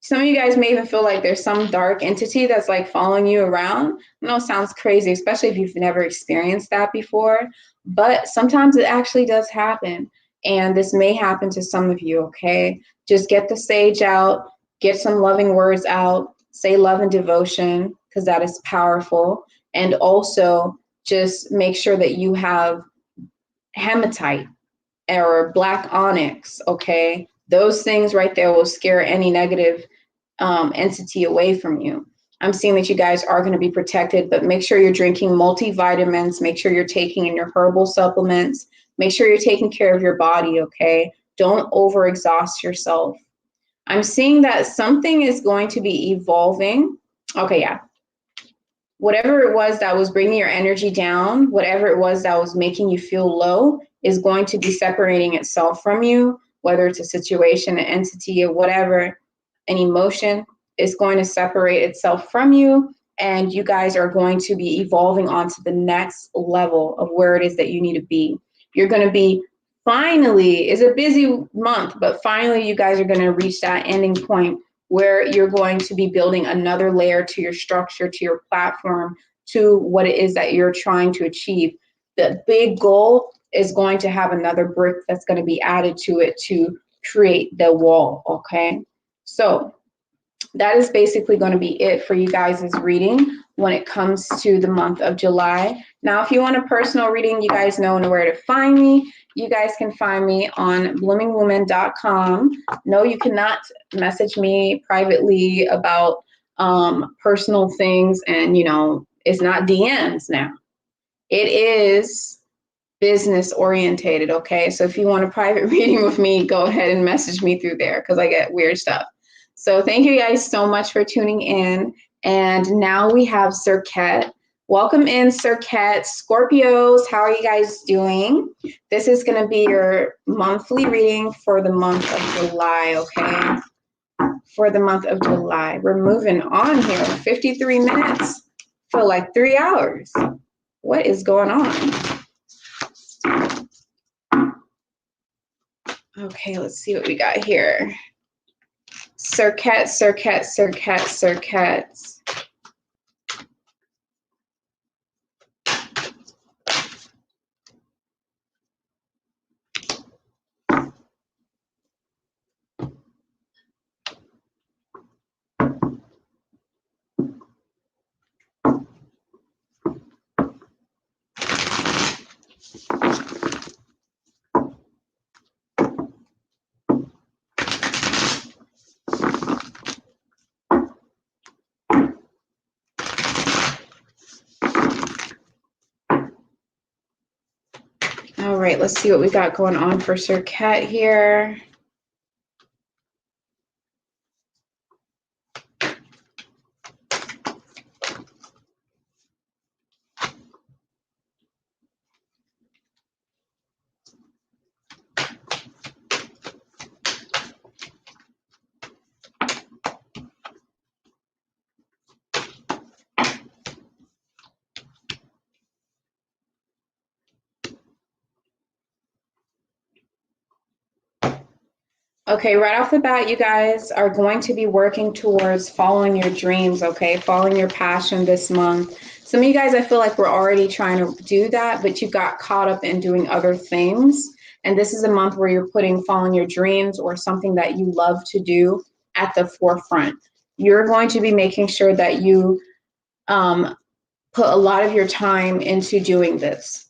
some of you guys may even feel like there's some dark entity that's like following you around. I know it sounds crazy, especially if you've never experienced that before, but sometimes it actually does happen. And this may happen to some of you, okay? Just get the sage out, get some loving words out, say love and devotion, because that is powerful. And also just make sure that you have hematite or black onyx, okay? Those things right there will scare any negative entity away from you. I'm seeing that you guys are going to be protected, but make sure you're drinking multivitamins. Make sure you're taking in your herbal supplements. Make sure you're taking care of your body, okay? Don't overexhaust yourself. I'm seeing that something is going to be evolving. Okay, yeah. Whatever it was that was bringing your energy down, whatever it was that was making you feel low, is going to be separating itself from you, whether it's a situation, an entity, or whatever, an emotion is going to separate itself from you, and you guys are going to be evolving onto the next level of where it is that you need to be. You're going to be finally, it's a busy month, but finally you guys are going to reach that ending point where you're going to be building another layer to your structure, to your platform, to what it is that you're trying to achieve. The big goal is going to have another brick that's going to be added to it to create the wall, okay? So that is basically going to be it for you guys' reading when it comes to the month of July. Now, if you want a personal reading, you guys know where to find me. You guys can find me on bloomingwoman.com. No, you cannot message me privately about personal things, and, you know, it's not DMs now. It is business orientated, okay? So if you want a private reading with me, go ahead and message me through there because I get weird stuff. So thank you guys so much for tuning in. And now we have Serqet. Welcome in, Serqet. Scorpios, how are you guys doing? This is going to be your monthly reading for the month of July, okay? For the month of July. We're moving on here. 53 minutes. Feel like 3 hours. What is going on? Okay, let's see what we got here. Serqet, Serqet, Serqet, Serqet. All right, let's see what we got going on for Serqet here. Okay, right off the bat, you guys are going to be working towards following your dreams, okay? Following your passion this month. Some of you guys, I feel like we're already trying to do that, but you got caught up in doing other things. And this is a month where you're putting following your dreams or something that you love to do at the forefront. You're going to be making sure that you put a lot of your time into doing this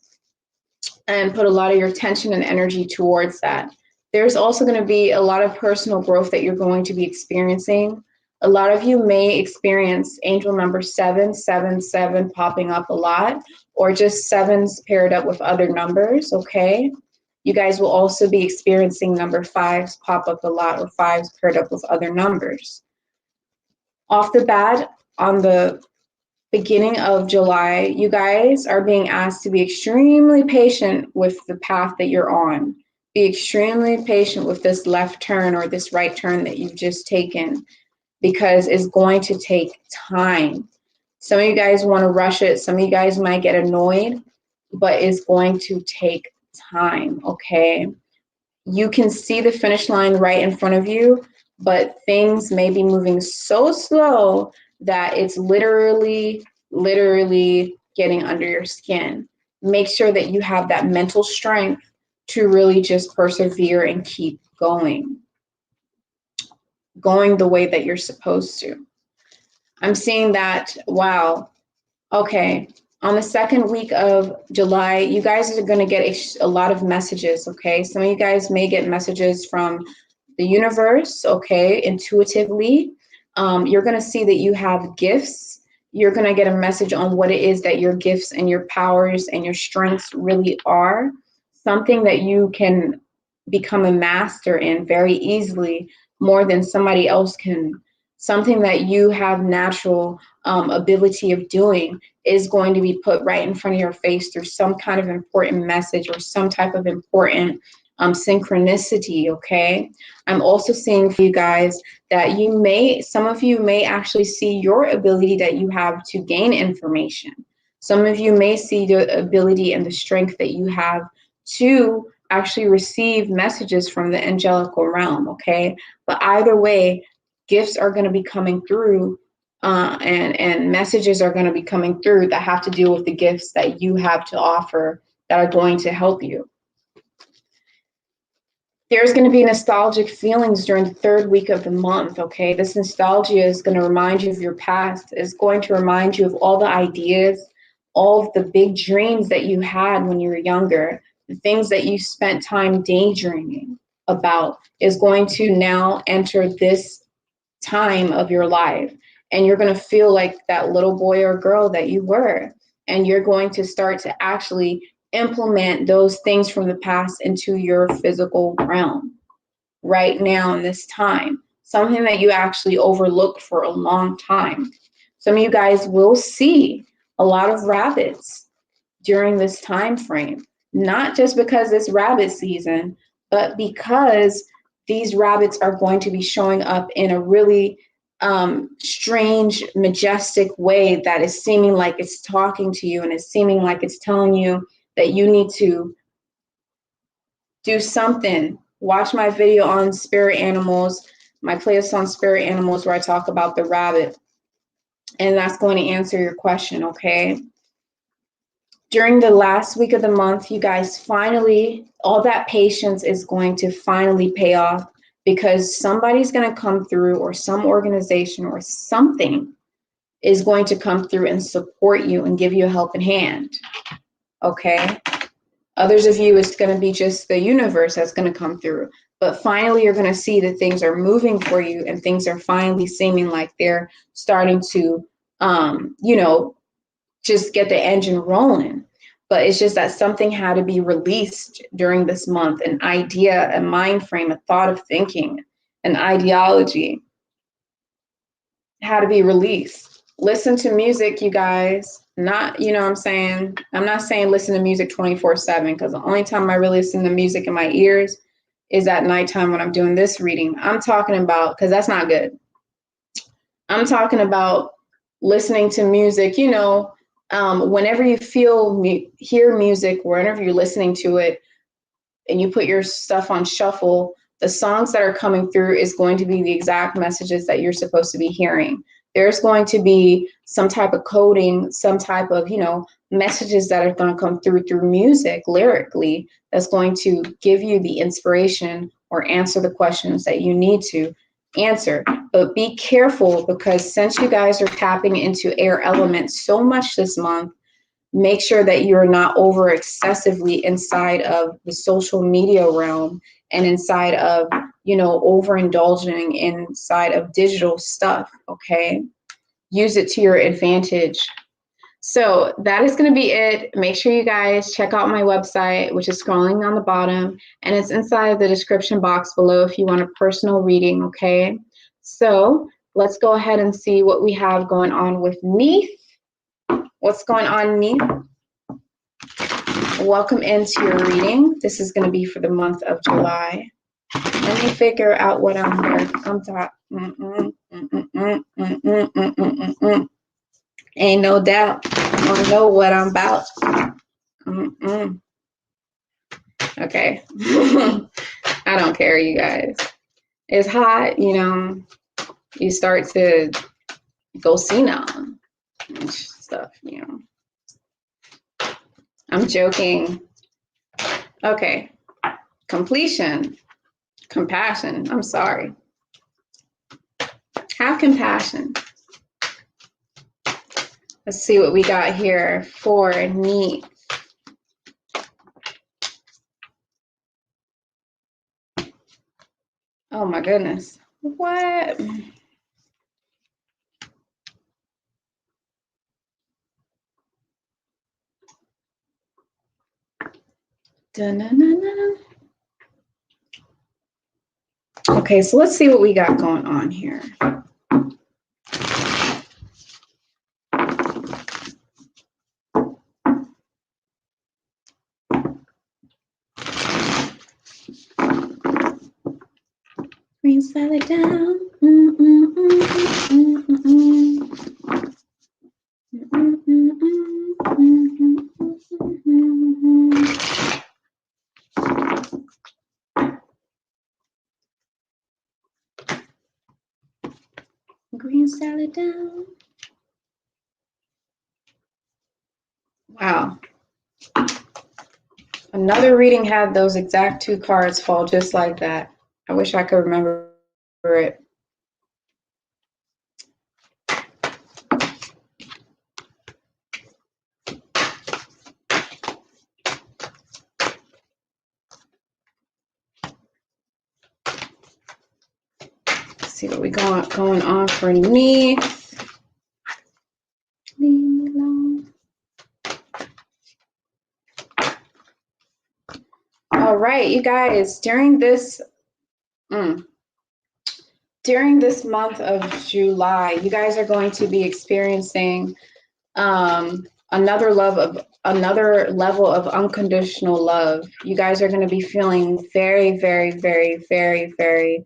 and put a lot of your attention and energy towards that. There's also going to be a lot of personal growth that you're going to be experiencing. A lot of you may experience angel number 777 popping up a lot, or just sevens paired up with other numbers, okay? You guys will also be experiencing number 5s pop up a lot, or 5s paired up with other numbers. Off the bat, on the beginning of July, you guys are being asked to be extremely patient with the path that you're on. Be extremely patient with this left turn or this right turn that you've just taken, because it's going to take time. Some of you guys want to rush it. Some of you guys might get annoyed, but it's going to take time, okay? You can see the finish line right in front of you, but things may be moving so slow that it's literally getting under your skin. Make sure that you have that mental strength to really just persevere and keep going the way that you're supposed to. I'm seeing that, wow, okay. On the second week of July, you guys are going to get a lot of messages, okay? Some of you guys may get messages from the universe, okay, intuitively. You're going to see that you have gifts. You're going to get a message on what it is that your gifts and your powers and your strengths really are. Something that you can become a master in very easily, more than somebody else can. Something that you have natural ability of doing is going to be put right in front of your face through some kind of important message or some type of important synchronicity, okay? I'm also seeing for you guys that some of you may actually see your ability that you have to gain information. Some of you may see the ability and the strength that you have to actually receive messages from the angelical realm, okay? But either way, gifts are going to be coming through and messages are going to be coming through that have to do with the gifts that you have to offer that are going to help you. There's going to be nostalgic feelings during the third week of the month, okay? This nostalgia is going to remind you of your past. It's going to remind you of all the ideas, all of the big dreams that you had when you were younger, the things that you spent time daydreaming about is going to now enter this time of your life, and you're going to feel like that little boy or girl that you were, and you're going to start to actually implement those things from the past into your physical realm right now in this time, something that you actually overlooked for a long time. Some of you guys will see a lot of rabbits during this time frame, not just because it's rabbit season, but because these rabbits are going to be showing up in a really strange, majestic way that is seeming like it's talking to you, and it's seeming like it's telling you that you need to do something. Watch my video on spirit animals, my playlist on spirit animals, where I talk about the rabbit, and that's going to answer your question, okay? During the last week of the month, you guys finally, all that patience is going to finally pay off, because somebody's going to come through, or some organization or something is going to come through and support you and give you a helping hand, okay? Others of you, it's going to be just the universe that's going to come through. But finally, you're going to see that things are moving for you, and things are finally seeming like they're starting to, just get the engine rolling. But it's just that something had to be released during this month, an idea, a mind frame, a thought of thinking, an ideology had to be released. Listen to music, you guys. Not, you know what I'm saying? I'm not saying listen to music 24/7, because the only time I really listen to music in my ears is at nighttime when I'm doing this reading. I'm talking about, because that's not good. I'm talking about listening to music, whenever you hear music, whenever you're listening to it, and you put your stuff on shuffle, the songs that are coming through is going to be the exact messages that you're supposed to be hearing. There's going to be some type of coding, some type of, messages that are going to come through music, lyrically, that's going to give you the inspiration or answer the questions that you need to answer. But be careful, because since you guys are tapping into air elements so much this month, make sure that you're not over excessively inside of the social media realm and inside of, you know, overindulging inside of digital stuff, okay? Use it to your advantage. So that is going to be it. Make sure you guys check out my website, which is scrolling on the bottom, and it's inside the description box below if you want a personal reading, okay? So let's go ahead and see what we have going on with Nieth. What's going on, Nieth? Welcome into your reading. This is going to be for the month of July. Let me figure out what I'm here. I'm talking. Ain't no doubt. I know what I'm about. Okay. I don't care, you guys. It's hot, you know. You start to go senile and stuff, you know. I'm joking. Okay. Completion. Compassion. I'm sorry. Have compassion. Let's see what we got here for Nieth. Oh my goodness. What? Da-na-na-na. Okay, so let's see what we got going on here. Green salad down. Green salad down. Wow. Another reading had those exact two cards fall just like that. I wish I could remember it. Let's see what we got going on for Nieth. Leave me alone. All right, you guys, during this month of July, you guys are going to be experiencing another level of unconditional love. You guys are going to be feeling very, very, very, very, very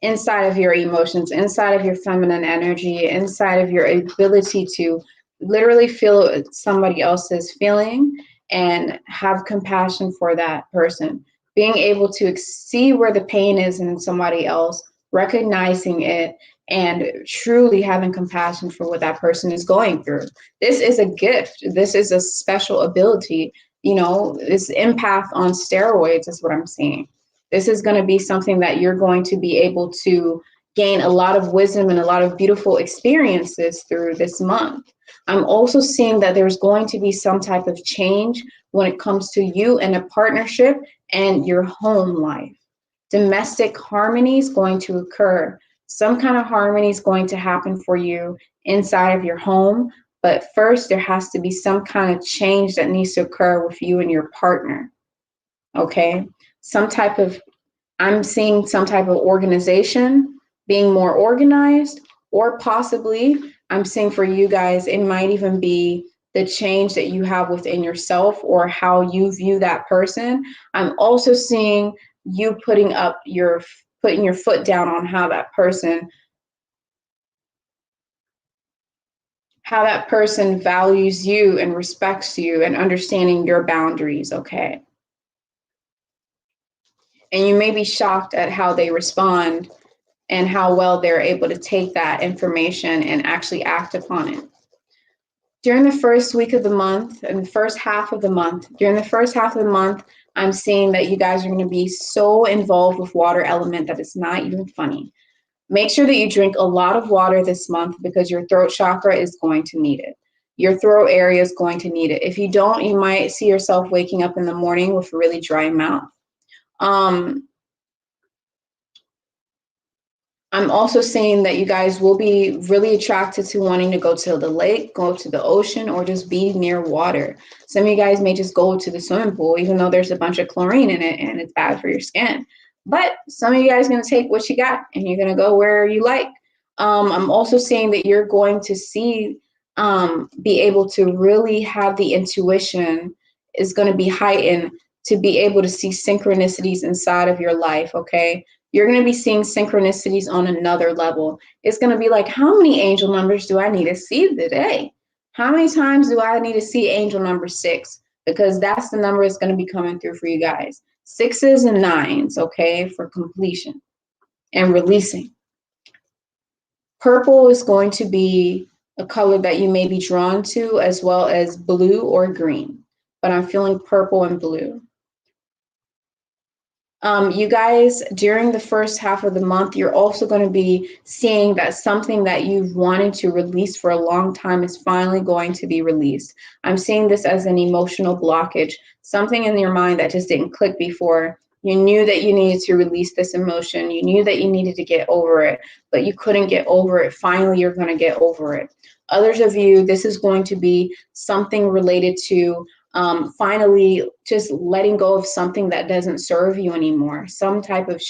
inside of your emotions, inside of your feminine energy, inside of your ability to literally feel what somebody else is feeling and have compassion for that person. Being able to see where the pain is in somebody else, recognizing it, and truly having compassion for what that person is going through. This is a gift. This is a special ability. You know, this empath on steroids is what I'm seeing. This is going to be something that you're going to be able to gain a lot of wisdom and a lot of beautiful experiences through this month. I'm also seeing that there's going to be some type of change when it comes to you and a partnership and your home life. Domestic harmony is going to occur. Some kind of harmony is going to happen for you inside of your home. But first, there has to be some kind of change that needs to occur with you and your partner. Okay? I'm seeing some type of organization, being more organized, or possibly I'm seeing for you guys, it might even be the change that you have within yourself or how you view that person. I'm also seeing you putting your foot down on how that person values you and respects you and understanding your boundaries, okay? And you may be shocked at how they respond and how well they're able to take that information and actually act upon it. During the first week of the month and the first half of the month, I'm seeing that you guys are going to be so involved with water element that it's not even funny. Make sure that you drink a lot of water this month because your throat chakra is going to need it. Your throat area is going to need it. If you don't, you might see yourself waking up in the morning with a really dry mouth. I'm also seeing that you guys will be really attracted to wanting to go to the lake, go to the ocean, or just be near water. Some of you guys may just go to the swimming pool, even though there's a bunch of chlorine in it and it's bad for your skin. But some of you guys are going to take what you got and you're going to go where you like. I'm also seeing that you're going to be able to really have the intuition is going to be heightened to be able to see synchronicities inside of your life, okay? You're going to be seeing synchronicities on another level. It's going to be like, how many angel numbers do I need to see today? How many times do I need to see angel number 6? Because that's the number that's going to be coming through for you guys. 6s and 9s, okay, for completion and releasing. Purple is going to be a color that you may be drawn to, as well as blue or green. But I'm feeling purple and blue. You guys, during the first half of the month, you're also going to be seeing that something that you've wanted to release for a long time is finally going to be released. I'm seeing this as an emotional blockage, something in your mind that just didn't click before. You knew that you needed to release this emotion. You knew that you needed to get over it, but you couldn't get over it. Finally, you're going to get over it. Others of you, this is going to be something related to finally just letting go of something that doesn't serve you anymore. Some type of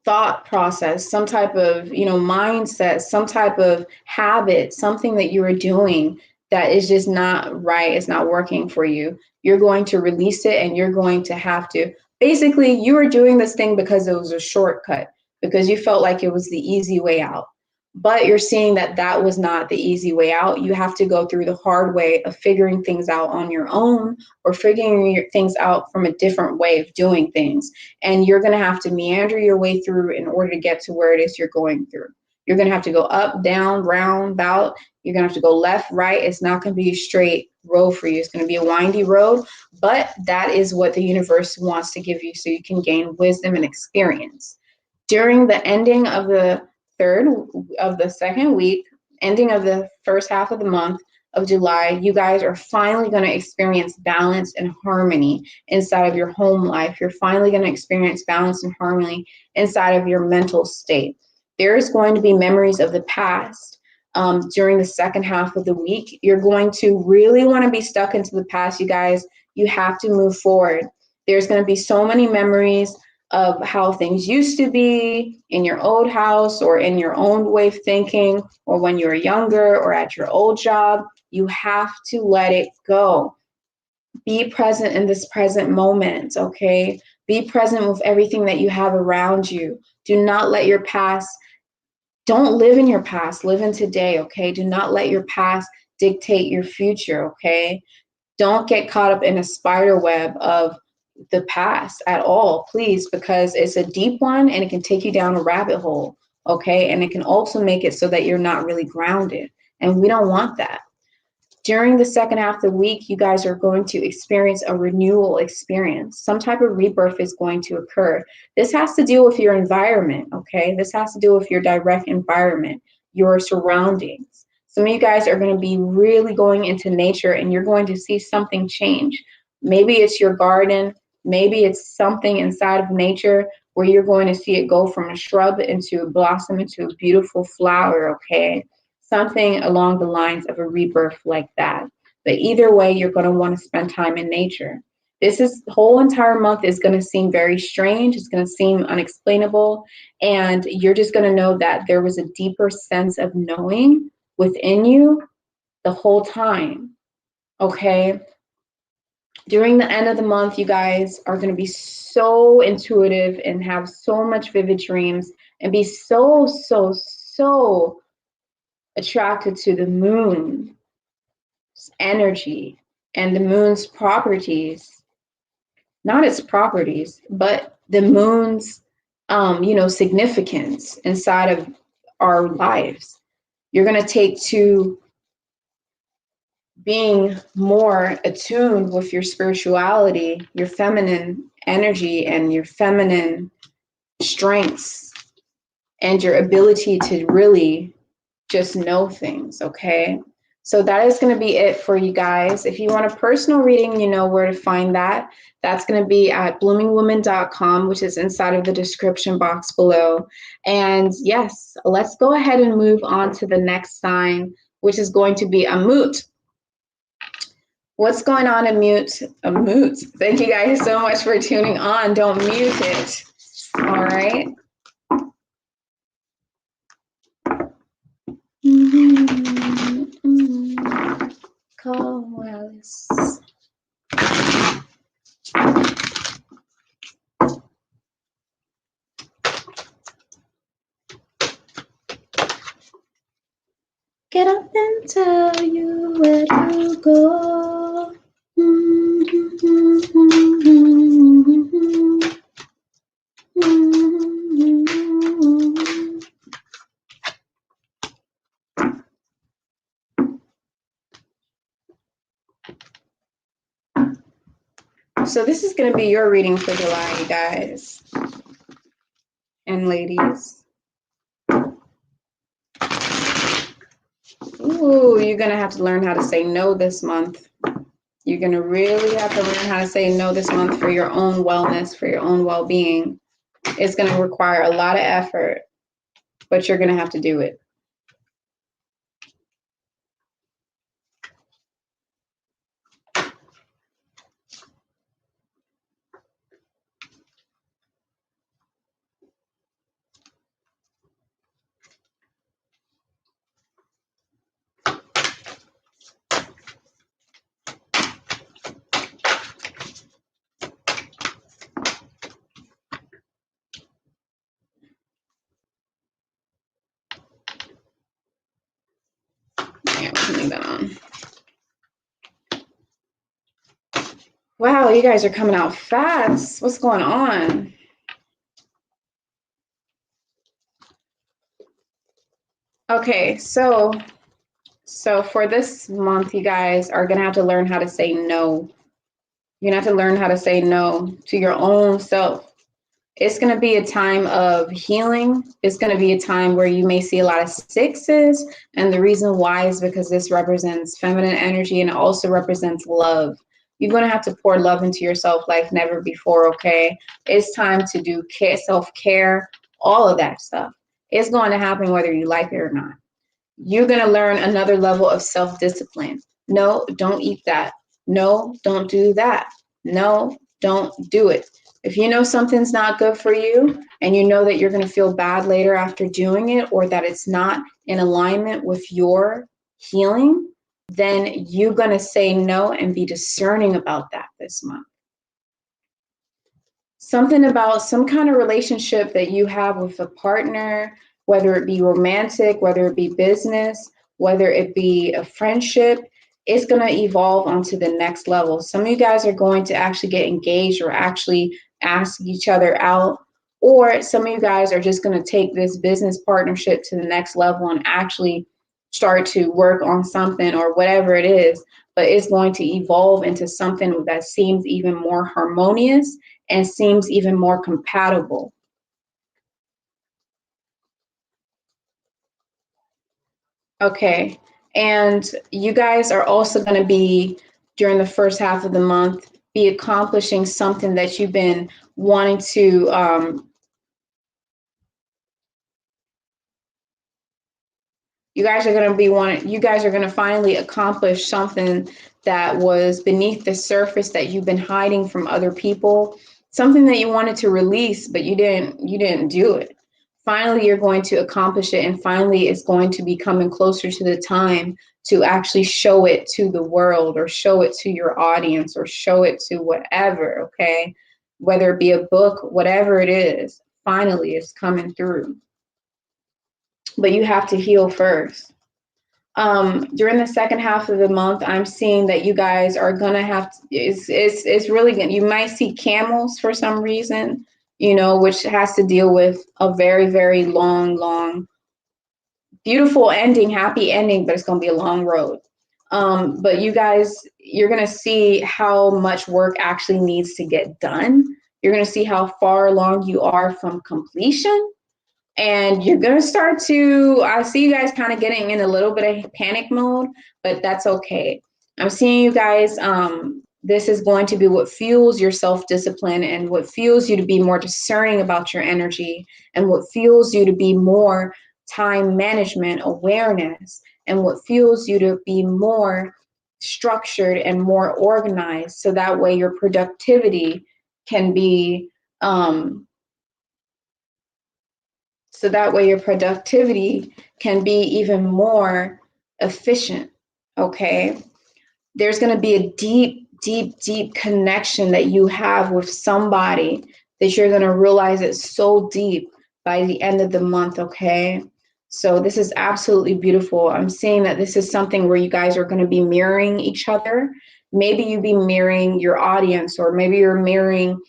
thought process, some type of, mindset, some type of habit, something that you are doing that is just not right. It's not working for you. You're going to release it, and you're going to have to, basically, you were doing this thing because it was a shortcut, because you felt like it was the easy way out. But you're seeing that that was not the easy way out. You have to go through the hard way of figuring things out on your own, or figuring things out from a different way of doing things. And you're going to have to meander your way through in order to get to where it is you're going through. You're going to have to go up, down, round, about. You're going to have to go left, right. It's not going to be a straight road for you. It's going to be a windy road, but that is what the universe wants to give you so you can gain wisdom and experience. During the ending of the second week, ending of the first half of the month of July, you guys are finally going to experience balance and harmony inside of your home life. You're finally going to experience balance and harmony inside of your mental state. There is going to be memories of the past during the second half of the week. You're going to really want to be stuck into the past, you guys. You have to move forward. There's going to be so many memories of how things used to be in your old house, or in your own way of thinking, or when you were younger, or at your old job. You have to let it go. Be present in this present moment, okay? Be present with everything that you have around you. Do not let your past, don't live in your past, live in today, okay? Do not let your past dictate your future, okay? Don't get caught up in a spider web of the past at all, please, because it's a deep one and it can take you down a rabbit hole, okay? And it can also make it so that you're not really grounded, and we don't want that. During the second half of the week, you guys are going to experience a renewal experience. Some type of rebirth is going to occur. This has to do with your environment, okay? This has to do with your direct environment, your surroundings. Some of you guys are going to be really going into nature, and you're going to see something change. Maybe it's your garden. Maybe it's something inside of nature where you're going to see it go from a shrub into a blossom into a beautiful flower, okay? Something along the lines of a rebirth like that. But either way, you're going to want to spend time in nature. This whole entire month is going to seem very strange. It's going to seem unexplainable. And you're just going to know that there was a deeper sense of knowing within you the whole time, okay? During the end of the month, you guys are going to be so intuitive and have so much vivid dreams and be so attracted to the moon's energy and the moon's properties, not its properties, but the moon's, significance inside of our lives. You're going to take to being more attuned with your spirituality, your feminine energy, and your feminine strengths, and your ability to really just know things, okay? So that is going to be it for you guys. If you want a personal reading, you know where to find that. That's going to be at bloomingwoman.com, which is inside of the description box below. And yes, let's go ahead and move on to the next sign, which is going to be Amut. What's going on, Amut? Amut. Thank you guys so much for tuning on. Don't mute it. All right. Alice. Get up and tell you where to go. So this is going to be your reading for July, you guys and ladies. Ooh, you're going to have to learn how to say no this month. You're going to really have to learn how to say no this month for your own wellness, for your own well-being. It's going to require a lot of effort, but you're going to have to do it. Yeah, we can leave that on. Wow, you guys are coming out fast. What's going on? Okay, so for this month, you guys are going to have to learn how to say no. You're going to have to learn how to say no to your own self. It's going to be a time of healing. It's going to be a time where you may see a lot of sixes. And the reason why is because this represents feminine energy and it also represents love. You're going to have to pour love into yourself like never before, okay? It's time to do self-care, all of that stuff. It's going to happen whether you like it or not. You're going to learn another level of self-discipline. No, don't eat that. No, don't do that. No, don't do it. If you know something's not good for you and you know that you're going to feel bad later after doing it or that it's not in alignment with your healing, then you're going to say no and be discerning about that this month. Something about some kind of relationship that you have with a partner, whether it be romantic, whether it be business, whether it be a friendship, it's going to evolve onto the next level. Some of you guys are going to actually get engaged or actually ask each other out, or some of you guys are just going to take this business partnership to the next level and actually start to work on something or whatever it is, but it's going to evolve into something that seems even more harmonious and seems even more compatible. Okay, and you guys are also going to be, during the first half of the month, be accomplishing something that you've been wanting to, you guys are going to finally accomplish something that was beneath the surface that you've been hiding from other people, something that you wanted to release, but you didn't do it. Finally, you're going to accomplish it, and finally it's going to be coming closer to the time to actually show it to the world or show it to your audience or show it to whatever, okay? Whether it be a book, whatever it is, finally it's coming through. But you have to heal first. During the second half of the month, I'm seeing that you guys are gonna have to, it's really good. You might see camels for some reason, you know, which has to deal with a very, very long, beautiful ending, happy ending, but it's gonna be a long road. But you guys, you're gonna see how much work actually needs to get done. You're gonna see how far along you are from completion. And you're going to start to, I see you guys kind of getting in a little bit of panic mode, but that's okay. I'm seeing you guys, this is going to be what fuels your self-discipline and what fuels you to be more discerning about your energy and what fuels you to be more time management awareness and what fuels you to be more structured and more organized. So that way your productivity can be, even more efficient, okay? There's going to be a deep connection that you have with somebody that you're going to realize it's so deep by the end of the month, okay? So this is absolutely beautiful. I'm seeing that this is something where you guys are going to be mirroring each other. Maybe you be mirroring your audience, or maybe you're mirroring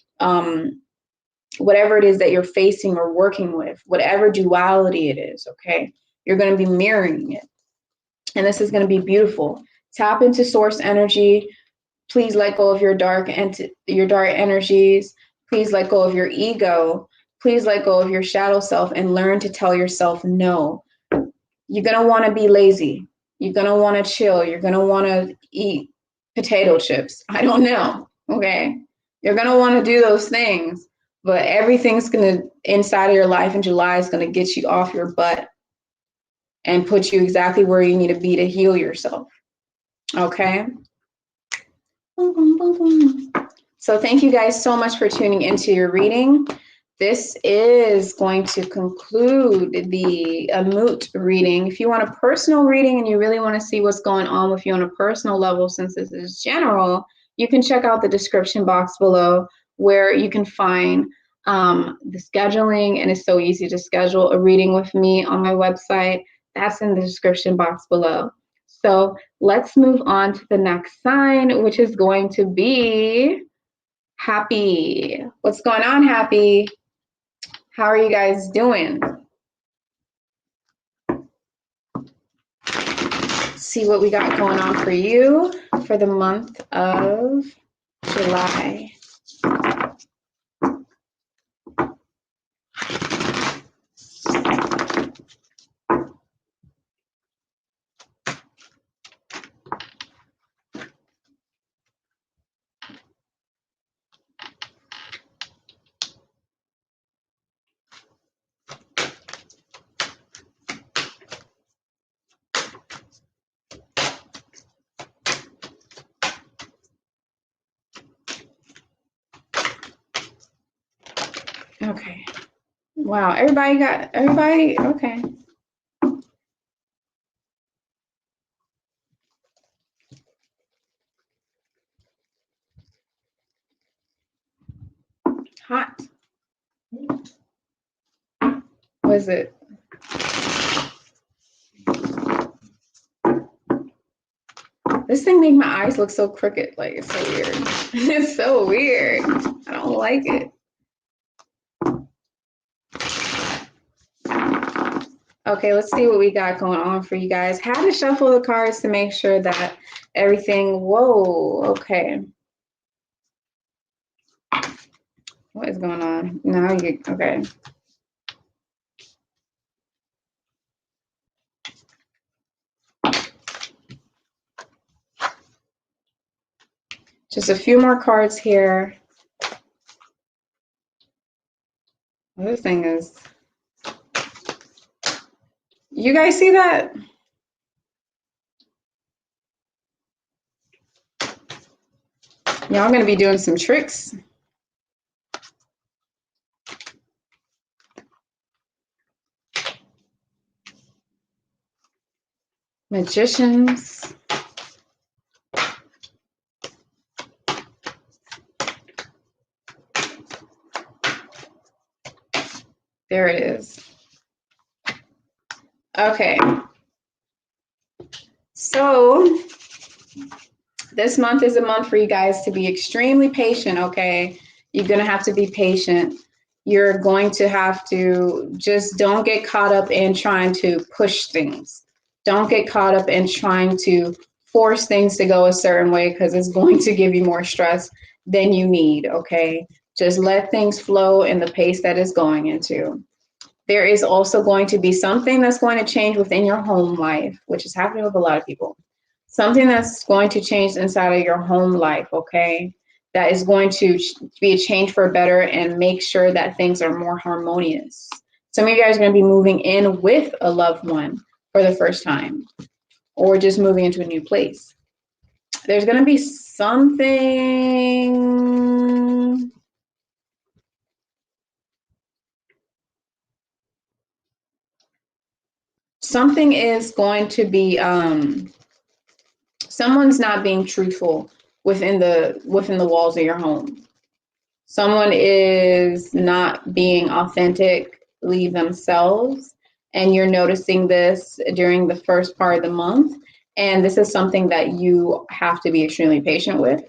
whatever it is that you're facing or working with, whatever duality it is, okay? You're going to be mirroring it. And this is going to be beautiful. Tap into source energy. Please let go of your dark energies. Please let go of your ego. Please let go of your shadow self and learn to tell yourself no. You're going to want to be lazy. You're going to want to chill. You're going to want to eat potato chips. I don't know, okay? You're going to want to do those things. But everything's going to, inside of your life in July, is going to get you off your butt and put you exactly where you need to be to heal yourself. Okay? So thank you guys so much for tuning into your reading. This is going to conclude the Amut reading. If you want a personal reading and you really want to see what's going on with you on a personal level, since this is general, you can check out the description box below, where you can find the scheduling, and it's so easy to schedule a reading with me on my website. That's in the description box below. So let's move on to the next sign, which is going to be Hapi. What's going on, Hapi? How are you guys doing? Let's see what we got going on for you for the month of July. Okay. Wow, everybody, okay. Hot. What is it? This thing makes my eyes look so crooked. Like, it's so weird. It's so weird. I don't like it. Okay, let's see what we got going on for you guys. Had to shuffle the cards to make sure that everything, whoa, okay. What is going on? Now you, okay. Just a few more cards here. This thing is, you guys see that? Y'all gonna be doing some tricks. Magicians. There it is. Okay. So this month is a month for you guys to be extremely patient, okay? You're going to have to be patient. You're going to have to just don't get caught up in trying to push things. Don't get caught up in trying to force things to go a certain way, because it's going to give you more stress than you need, okay? Just let things flow in the pace that it's going into. There is also going to be something that's going to change within your home life, which is happening with a lot of people. Something that's going to change inside of your home life, okay? That is going to be a change for better and make sure that things are more harmonious. Some of you guys are going to be moving in with a loved one for the first time, or just moving into a new place. There's going to be something. Something is going to be, someone's not being truthful within the walls of your home. Someone is not being authentically themselves, and you're noticing this during the first part of the month. And this is something that you have to be extremely patient with.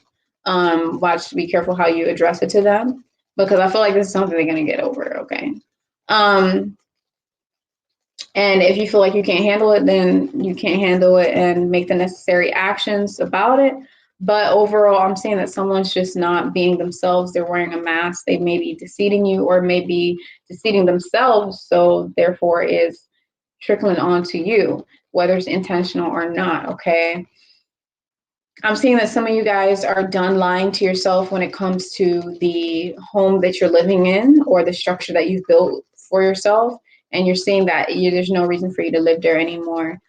Be careful how you address it to them, because I feel like this is something they're going to get over, okay? And if you feel like you can't handle it, then you can't handle it and make the necessary actions about it. But overall, I'm saying that someone's just not being themselves. They're wearing a mask. They may be deceiving you, or may be deceiving themselves. So therefore is trickling onto you, whether it's intentional or not, okay? I'm seeing that some of you guys are done lying to yourself when it comes to the home that you're living in, or the structure that you've built for yourself. And you're seeing that there's no reason for you to live there anymore.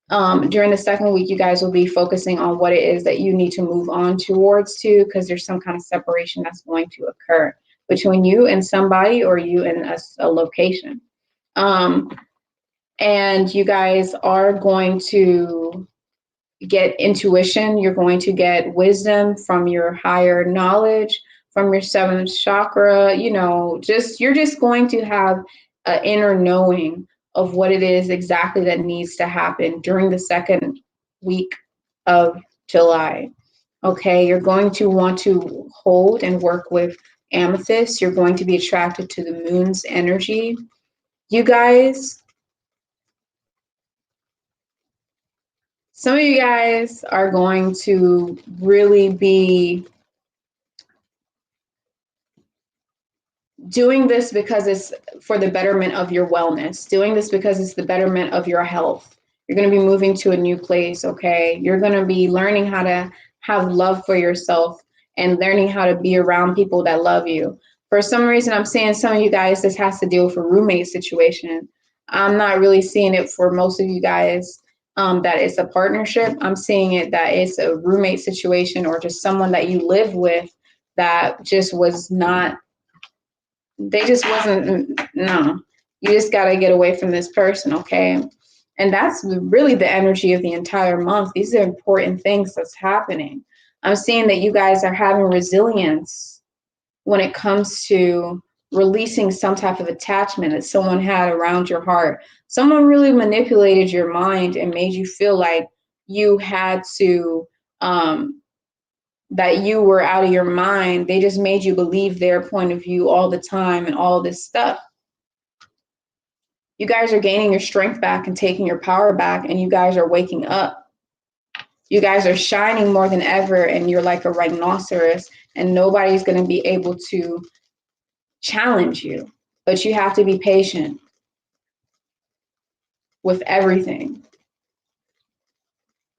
During the second week, you guys will be focusing on what it is that you need to move on towards because there's some kind of separation that's going to occur between you and somebody, or you and a location. And you guys are going to get intuition. You're going to get wisdom from your higher knowledge, from your seventh chakra. You're just going to have an inner knowing of what it is exactly that needs to happen during the second week of July. Okay, you're going to want to hold and work with amethyst. You're going to be attracted to the moon's energy. You guys, some of you guys are going to really be doing this because it's for the betterment of your wellness, doing this because it's the betterment of your health. You're going to be moving to a new place, okay? You're going to be learning how to have love for yourself and learning how to be around people that love you. For some reason, I'm seeing some of you guys, this has to deal with a roommate situation. I'm not really seeing it for most of you guys that it's a partnership. I'm seeing it that it's a roommate situation, or just someone that you live with that just was not, they just wasn't, no, you just got to get away from this person, okay? And that's really the energy of the entire month. These are important things that's happening. I'm seeing that you guys are having resilience when it comes to releasing some type of attachment that someone had around your heart. Someone really manipulated your mind and made you feel like you had to, that you were out of your mind. They just made you believe their point of view all the time and all this stuff. You guys are gaining your strength back and taking your power back, and you guys are waking up. You guys are shining more than ever, and you're like a rhinoceros, and nobody's going to be able to challenge you. But you have to be patient with everything.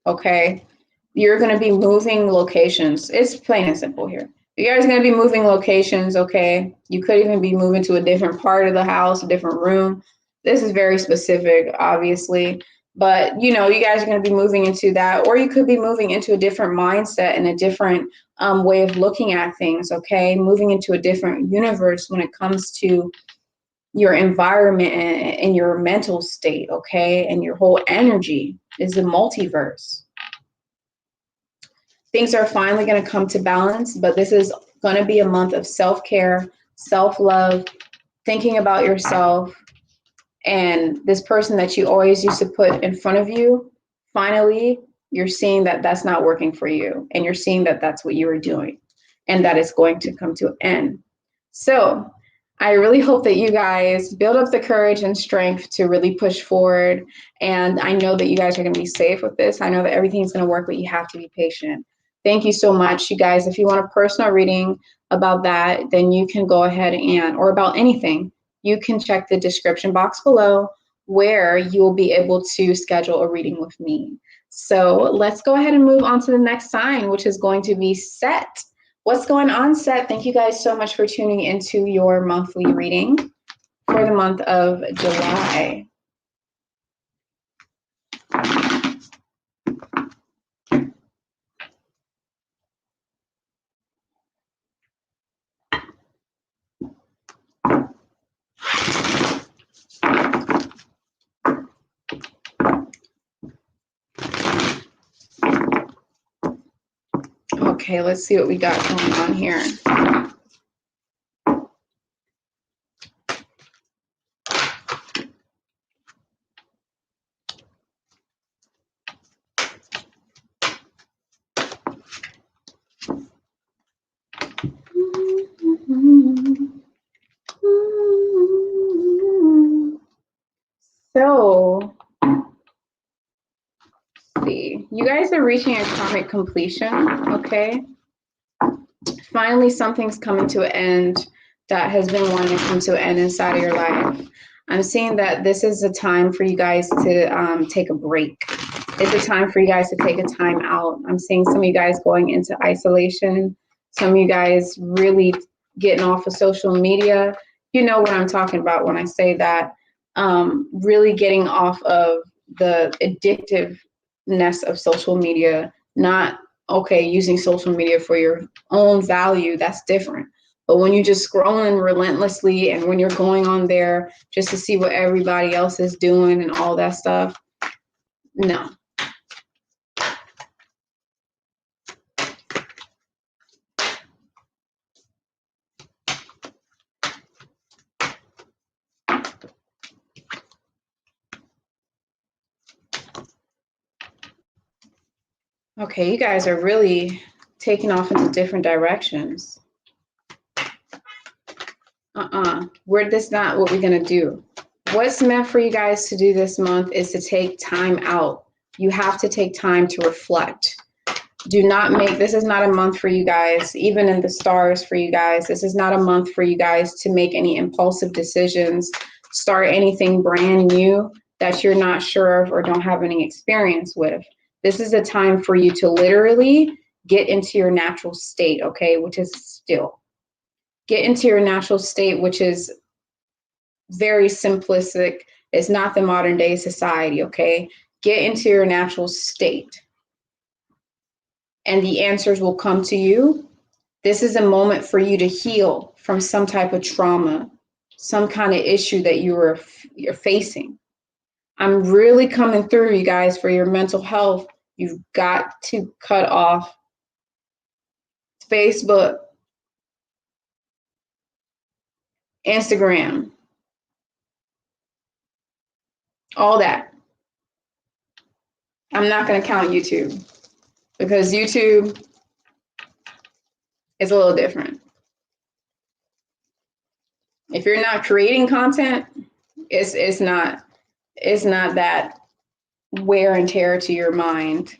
Okay? You're going to be moving locations. It's plain and simple here. You guys are going to be moving locations, okay? You could even be moving to a different part of the house, a different room. This is very specific, obviously. But, you guys are going to be moving into that. Or you could be moving into a different mindset and a different way of looking at things, okay? Moving into a different universe when it comes to your environment and your mental state, okay? And your whole energy is a multiverse. Things are finally going to come to balance, but this is going to be a month of self-care, self-love, thinking about yourself, and this person that you always used to put in front of you, finally, you're seeing that that's not working for you, and you're seeing that that's what you were doing, and that it's going to come to an end. So I really hope that you guys build up the courage and strength to really push forward, and I know that you guys are going to be safe with this. I know that everything's going to work, but you have to be patient. Thank you so much, you guys. If you want a personal reading about that, then you can go ahead or about anything, you can check the description box below where you will be able to schedule a reading with me. So let's go ahead and move on to the next sign, which is going to be Set. What's going on, Set? Thank you guys so much for tuning into your monthly reading for the month of July. Okay, let's see what we got going on here. So, let's see, you guys are reaching a karmic completion, okay? Finally, something's coming to an end that has been wanting to come to an end inside of your life. I'm seeing that this is a time for you guys to take a break. It's a time for you guys to take a time out. I'm seeing some of you guys going into isolation. Some of you guys really getting off of social media. You know what I'm talking about when I say that. Really getting off of the addictiveness of social media, not using social media for your own value, that's different. But when you're just scrolling relentlessly and when you're going on there just to see what everybody else is doing and all that stuff, no. Okay, you guys are really taking off into different directions. That's not what we're gonna do. What's meant for you guys to do this month is to take time out. You have to take time to reflect. This is not a month for you guys, even in the stars for you guys. This is not a month for you guys to make any impulsive decisions, start anything brand new that you're not sure of or don't have any experience with. This is a time for you to literally get into your natural state, okay, which is still. Get into your natural state, which is very simplistic. It's not the modern day society, okay? Get into your natural state and the answers will come to you. This is a moment for you to heal from some type of trauma, some kind of issue that you're facing. I'm really coming through, you guys, for your mental health. You've got to cut off Facebook, Instagram, all that. I'm not going to count YouTube because YouTube is a little different. If you're not creating content, it's not that wear and tear to your mind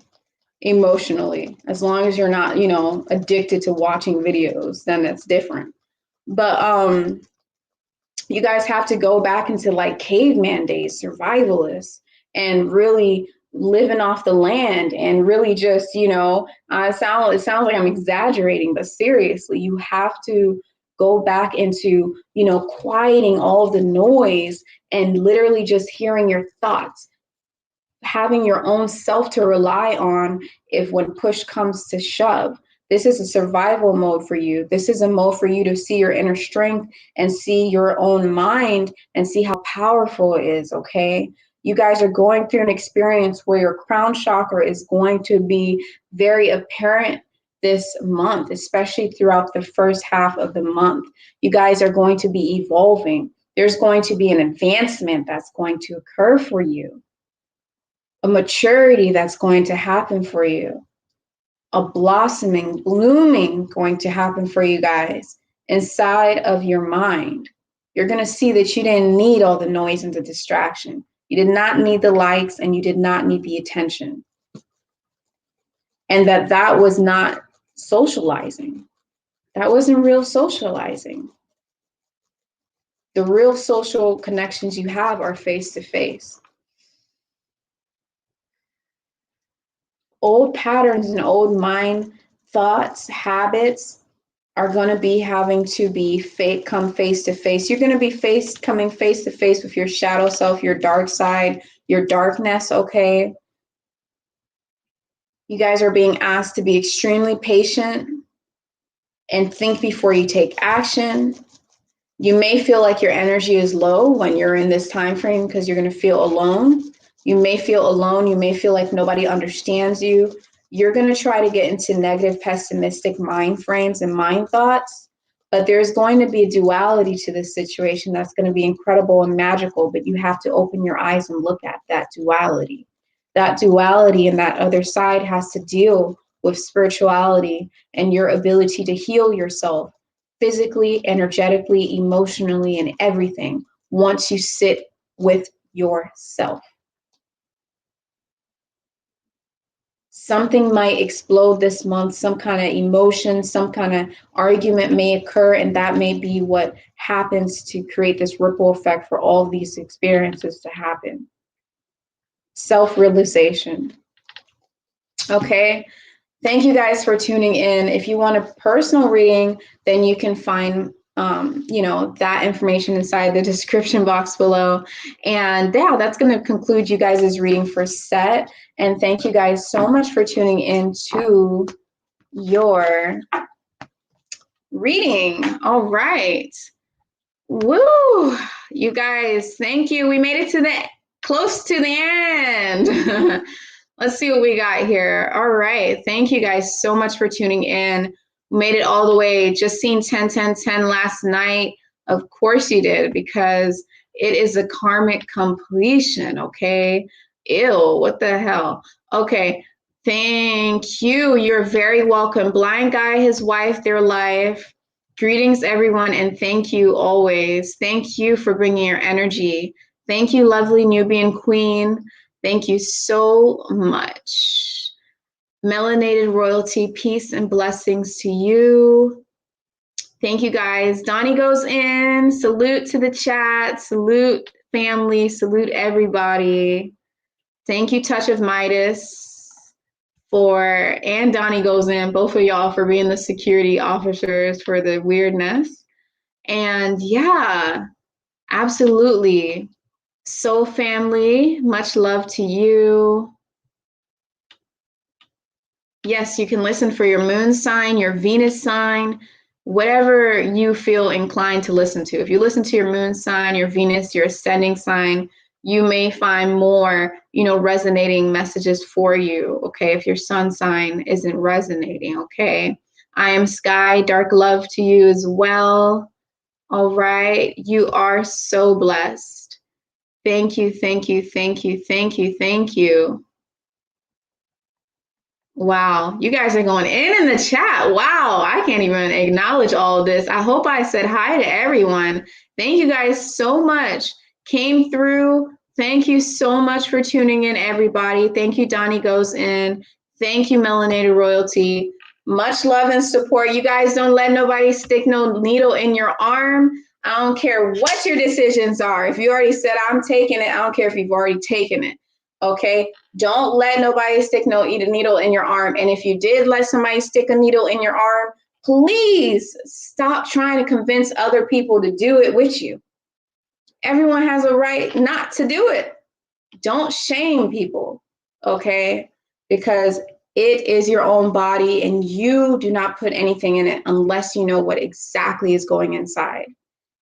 emotionally. As long as you're not, addicted to watching videos, then that's different. But you guys have to go back into like caveman days, survivalists, and really living off the land and really just, it sounds like I'm exaggerating, but seriously, you have to go back into, quieting all of the noise and literally just hearing your thoughts, having your own self to rely on if when push comes to shove. This is a survival mode for you. This is a mode for you to see your inner strength and see your own mind and see how powerful it is, okay? You guys are going through an experience where your crown chakra is going to be very apparent this month, especially throughout the first half of the month. You guys are going to be evolving. There's going to be an advancement that's going to occur for you, a maturity that's going to happen for you, a blossoming, blooming going to happen for you guys inside of your mind. You're going to see that you didn't need all the noise and the distraction. You did not need the likes and you did not need the attention. And that was not socializing. That wasn't real socializing. The real social connections you have are face-to-face. Old patterns and old mind thoughts, habits are going to be having to be come face-to-face. You're going to be coming face-to-face with your shadow self, your dark side, your darkness, okay? You guys are being asked to be extremely patient and think before you take action. You may feel like your energy is low when you're in this time frame because you're going to feel alone. You may feel alone. You may feel like nobody understands you. You're going to try to get into negative, pessimistic mind frames and mind thoughts, but there's going to be a duality to this situation that's going to be incredible and magical, but you have to open your eyes and look at that duality. That duality and that other side has to deal with spirituality and your ability to heal yourself physically, energetically, emotionally, and everything once you sit with yourself. Something might explode this month, some kind of emotion, some kind of argument may occur, and that may be what happens to create this ripple effect for all these experiences to happen. Self-realization. Okay, thank you guys for tuning in. If you want a personal reading, then you can find that information inside the description box below. And yeah, that's going to conclude you guys' reading for Set. And thank you guys so much for tuning in to your reading. All right. Woo! You guys, thank you. We made it to close to the end. Let's see what we got here. All right. Thank you guys so much for tuning in. Made it all the way. Just seen 10, 10, 10 last night. Of course you did, because it is a karmic completion, okay? Ew, what the hell? Okay, thank you. You're very welcome. Blind guy, his wife, their life. Greetings, everyone, and thank you always. Thank you for bringing your energy. Thank you, lovely Nubian queen. Thank you so much. Melanated royalty, peace and blessings to you. Thank you guys. Donnie goes in. Salute to the chat. Salute family. Salute everybody. Thank you, Touch of Midas, and Donnie goes in, both of y'all, for being the security officers for the weirdness. And yeah, absolutely. Soul family, much love to you. Yes, you can listen for your moon sign, your Venus sign, whatever you feel inclined to listen to. If you listen to your moon sign, your Venus, your ascending sign, you may find more, resonating messages for you, okay, if your sun sign isn't resonating, okay? I am Sky, dark love to you as well. All right, you are so blessed. Thank you, thank you, thank you, thank you, thank you. Wow, you guys are going in the chat. Wow, I can't even acknowledge all of this. I hope I said hi to everyone. Thank you guys so much. Came through. Thank you so much for tuning in, everybody. Thank you, Donnie Goes In. Thank you, Melanated Royalty. Much love and support. You guys don't let nobody stick no needle in your arm. I don't care what your decisions are. If you already said I'm taking it, I don't care if you've already taken it. Okay? Don't let nobody stick no needle in your arm. And if you did let somebody stick a needle in your arm, please stop trying to convince other people to do it with you. Everyone has a right not to do it. Don't shame people, okay? Because it is your own body and you do not put anything in it unless you know what exactly is going inside.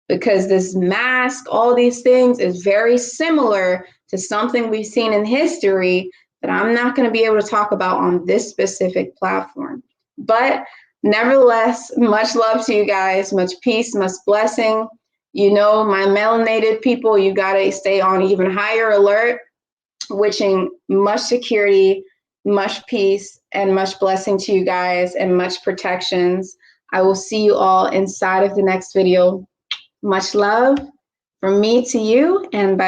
Because this mask, all these things, is very similar to something we've seen in history that I'm not going to be able to talk about on this specific platform. But nevertheless, much love to you guys, much peace, much blessing. My melanated people, you got to stay on even higher alert, wishing much security, much peace, and much blessing to you guys, and much protections. I will see you all inside of the next video. Much love from me to you, and bye.